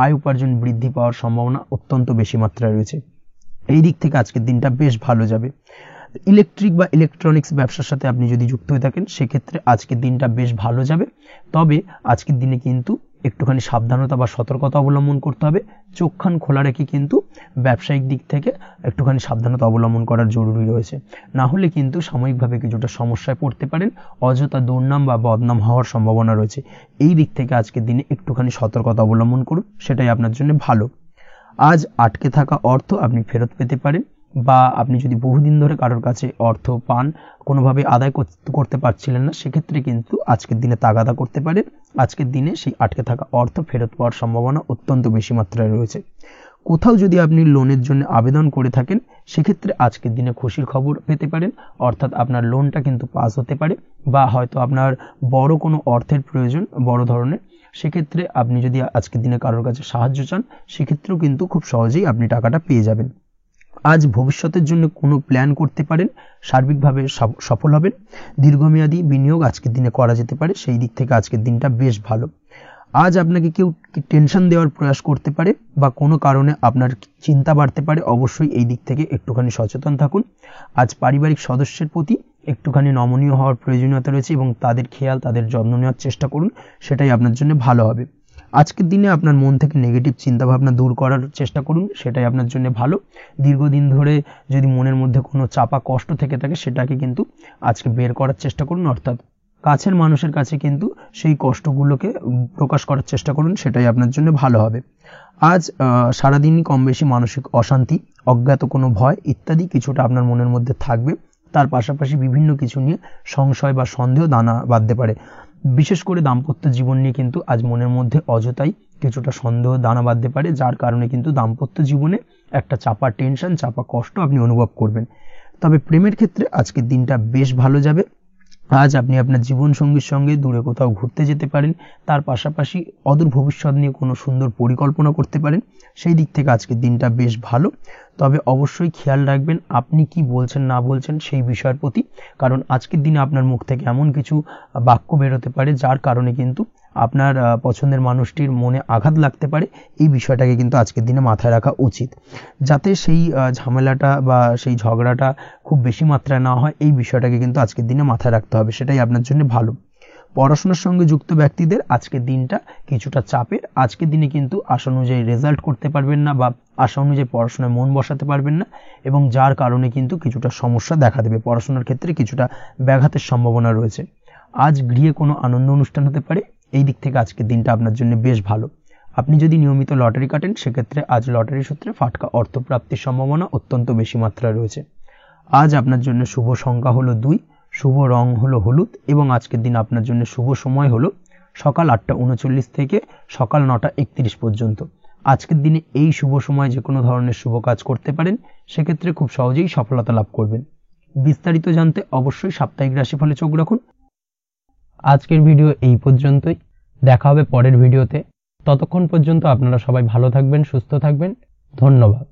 আয় উপার্জন বৃদ্ধি পাওয়ার সম্ভাবনা অত্যন্ত বেশি মাত্রায় রয়েছে। এই দিক থেকে আজকের দিনটা বেশ ভালো যাবে। ইলেকট্রিক বা ইলেকট্রনিক্স ব্যবসার সাথে আপনি যদি যুক্ত হয়ে থাকেন সেক্ষেত্রে আজকের দিনটা বেশ ভালো যাবে। তবে আজকের দিনে কিন্তু একটুখানি সাবধানতা বা সতর্কতা অবলম্বন করতে হবে। চোখ কান খোলা রেখে কিন্তু ব্যবসায়িক দিক থেকে একটুখানি সাবধানতা অবলম্বন করার জরুরি রয়েছে। না হলে কিন্তু সাময়িকভাবে কিছুটা সমস্যায় পড়তে পারেন, অযথা দুর্নাম বা বদনাম হওয়ার সম্ভাবনা রয়েছে। এই দিক থেকে আজকের দিনে একটুখানি সতর্কতা অবলম্বন করুন, সেটাই আপনার জন্য ভালো। আজ আটকে থাকা অর্থ আপনি ফেরত পেতে পারেন, বা আপনি যদি বহুদিন ধরে কারোর কাছে অর্থ পান, কোনোভাবে আদায় করতে পারছিলেন না, সেক্ষেত্রে কিন্তু আজকের দিনে তাগাদা করতে পারেন। আজকের দিনে সেই আটকে থাকা অর্থ ফেরত পাওয়ার সম্ভাবনা অত্যন্ত বেশি মাত্রায় রয়েছে। কোথাও যদি আপনি লোনের জন্য আবেদন করে থাকেন সেক্ষেত্রে আজকের দিনে খুশির খবর পেতে পারেন, অর্থাৎ আপনার লোনটা কিন্তু পাস হতে পারে, বা হয়তো আপনার বড় কোনো অর্থের প্রয়োজন বড় ধরনের, সেক্ষেত্রে আপনি যদি আজকের দিনে কারোর কাছে সাহায্য চান সেক্ষেত্রেও কিন্তু খুব সহজেই আপনি টাকাটা পেয়ে যাবেন। আজ ভবিষ্যতের জন্য কোনো প্ল্যান করতে পারেন, সার্বিকভাবে সফল হবেন। দীর্ঘমেয়াদী বিনিয়োগ আজকের দিনে করা যেতে পারে, সেই দিক থেকে আজকের দিনটা বেশ ভালো। আজ আপনাকে কেউ টেনশন দেওয়ার প্রয়াস করতে পারে বা কোনো কারণে আপনার চিন্তা বাড়তে পারে, অবশ্যই এই দিক থেকে একটুখানি সচেতন থাকুন। আজ পারিবারিক সদস্যের প্রতি একটুখানি নমনীয় হওয়ার প্রয়োজনীয়তা রয়েছে এবং তাদের খেয়াল তাদের যত্ন নেওয়ার চেষ্টা করুন, সেটাই আপনার জন্য ভালো হবে। আজকের দিনে আপনার মন থেকে নেগেটিভ চিন্তাভাবনা দূর করার চেষ্টা করুন, সেটাই আপনার জন্য ভালো। দীর্ঘদিন ধরে যদি মনের মধ্যে কোনো চাপা কষ্ট থেকে থাকে সেটাকে কিন্তু আজকে বের করার চেষ্টা করুন, অর্থাৎ কাছের মানুষের কাছে কিন্তু সেই কষ্টগুলোকে প্রকাশ করার চেষ্টা করুন, সেটাই আপনার জন্য ভালো হবে। আজ সারাদিনই কম বেশি মানসিক অশান্তি, অজ্ঞাত কোনো ভয় ইত্যাদি কিছুটা আপনার মনের মধ্যে থাকবে। তার পাশাপাশি বিভিন্ন কিছু নিয়ে সংশয় বা সন্দেহ দানা বাঁধতে পারে। বিশেষ করে দাম্পত্য জীবন নিয়ে কিন্তু আজ মনের মধ্যে অযথাই কিছুটা সন্দেহ দানা বাঁধতে পারে, যার কারণে কিন্তু দাম্পত্য জীবনে একটা চাপা টেনশন, চাপা কষ্ট আপনি অনুভব করবেন। তবে প্রেমের ক্ষেত্রে আজকের দিনটা বেশ ভালো যাবে। আজ আপনি আপনার জীবন সঙ্গীর সঙ্গে দূরে কোথাও ঘুরতে যেতে পারেন, তার পাশাপাশি অদূর ভবিষ্যৎ নিয়ে কোনো সুন্দর পরিকল্পনা করতে পারেন। সেই দিক থেকে আজকের দিনটা বেশ ভালো। তবে অবশ্যই খেয়াল রাখবেন আপনি কি বলছেন না বলছেন সেই বিষয়ের প্রতি, কারণ আজকের দিনে আপনার মুখ থেকে এমন কিছু বাক্য বেরোতে পারে যার কারণে কিন্তু আপনার পছন্দের মানুষটির মনে আঘাত লাগতে পারে। এই বিষয়টাকে কিন্তু আজকের দিনে মাথায় রাখা উচিত, যাতে সেই ঝামেলাটা বা সেই ঝগড়াটা খুব বেশি মাত্রায় না হয়। এই বিষয়টাকে কিন্তু আজকের দিনে মাথায় রাখতে হবে, সেটাই আপনার জন্য ভালো। পড়াশোনার সঙ্গে যুক্ত ব্যক্তিদের আজকের দিনটা কিছুটা চাপের। আজকের দিনে কিন্তু আশা অনুযায়ী রেজাল্ট করতে পারবেন না বা আশা অনুযায়ী পড়াশোনায় মন বসাতে পারবেন না, এবং যার কারণে কিন্তু কিছুটা সমস্যা দেখা দেবে। পড়াশোনার ক্ষেত্রে কিছুটা ব্যাঘাতের সম্ভাবনা রয়েছে। আজ গৃহে কোনো আনন্দ অনুষ্ঠান হতে পারে। এই দিক থেকে আজকের দিনটা আপনার জন্য বেশ ভালো। আপনি যদি নিয়মিত লটারি কাটেন সেক্ষেত্রে আজ লটারি সূত্রে ফাটকা অর্থপ্রাপ্তির সম্ভাবনা অত্যন্ত বেশি মাত্রায় রয়েছে। আজ আপনার জন্য শুভ সংখ্যা হলো 2, শুভ রং হলো হলুদ, এবং আজকের দিন আপনার জন্য শুভ সময় হলো সকাল 8:39 থেকে সকাল 9:31 পর্যন্ত। আজকের দিনে এই শুভ সময় যে কোনো ধরনের শুভ কাজ করতে পারেন, সেক্ষেত্রে খুব সহজেই সফলতা লাভ করবেন। বিস্তারিত জানতে অবশ্যই সাপ্তাহিক রাশিফলে চোখ রাখুন। আজকের ভিডিও এই পর্যন্তই, দেখা হবে পরের ভিডিওতে। ততক্ষণ পর্যন্ত আপনারা সবাই ভালো থাকবেন, সুস্থ থাকবেন। ধন্যবাদ।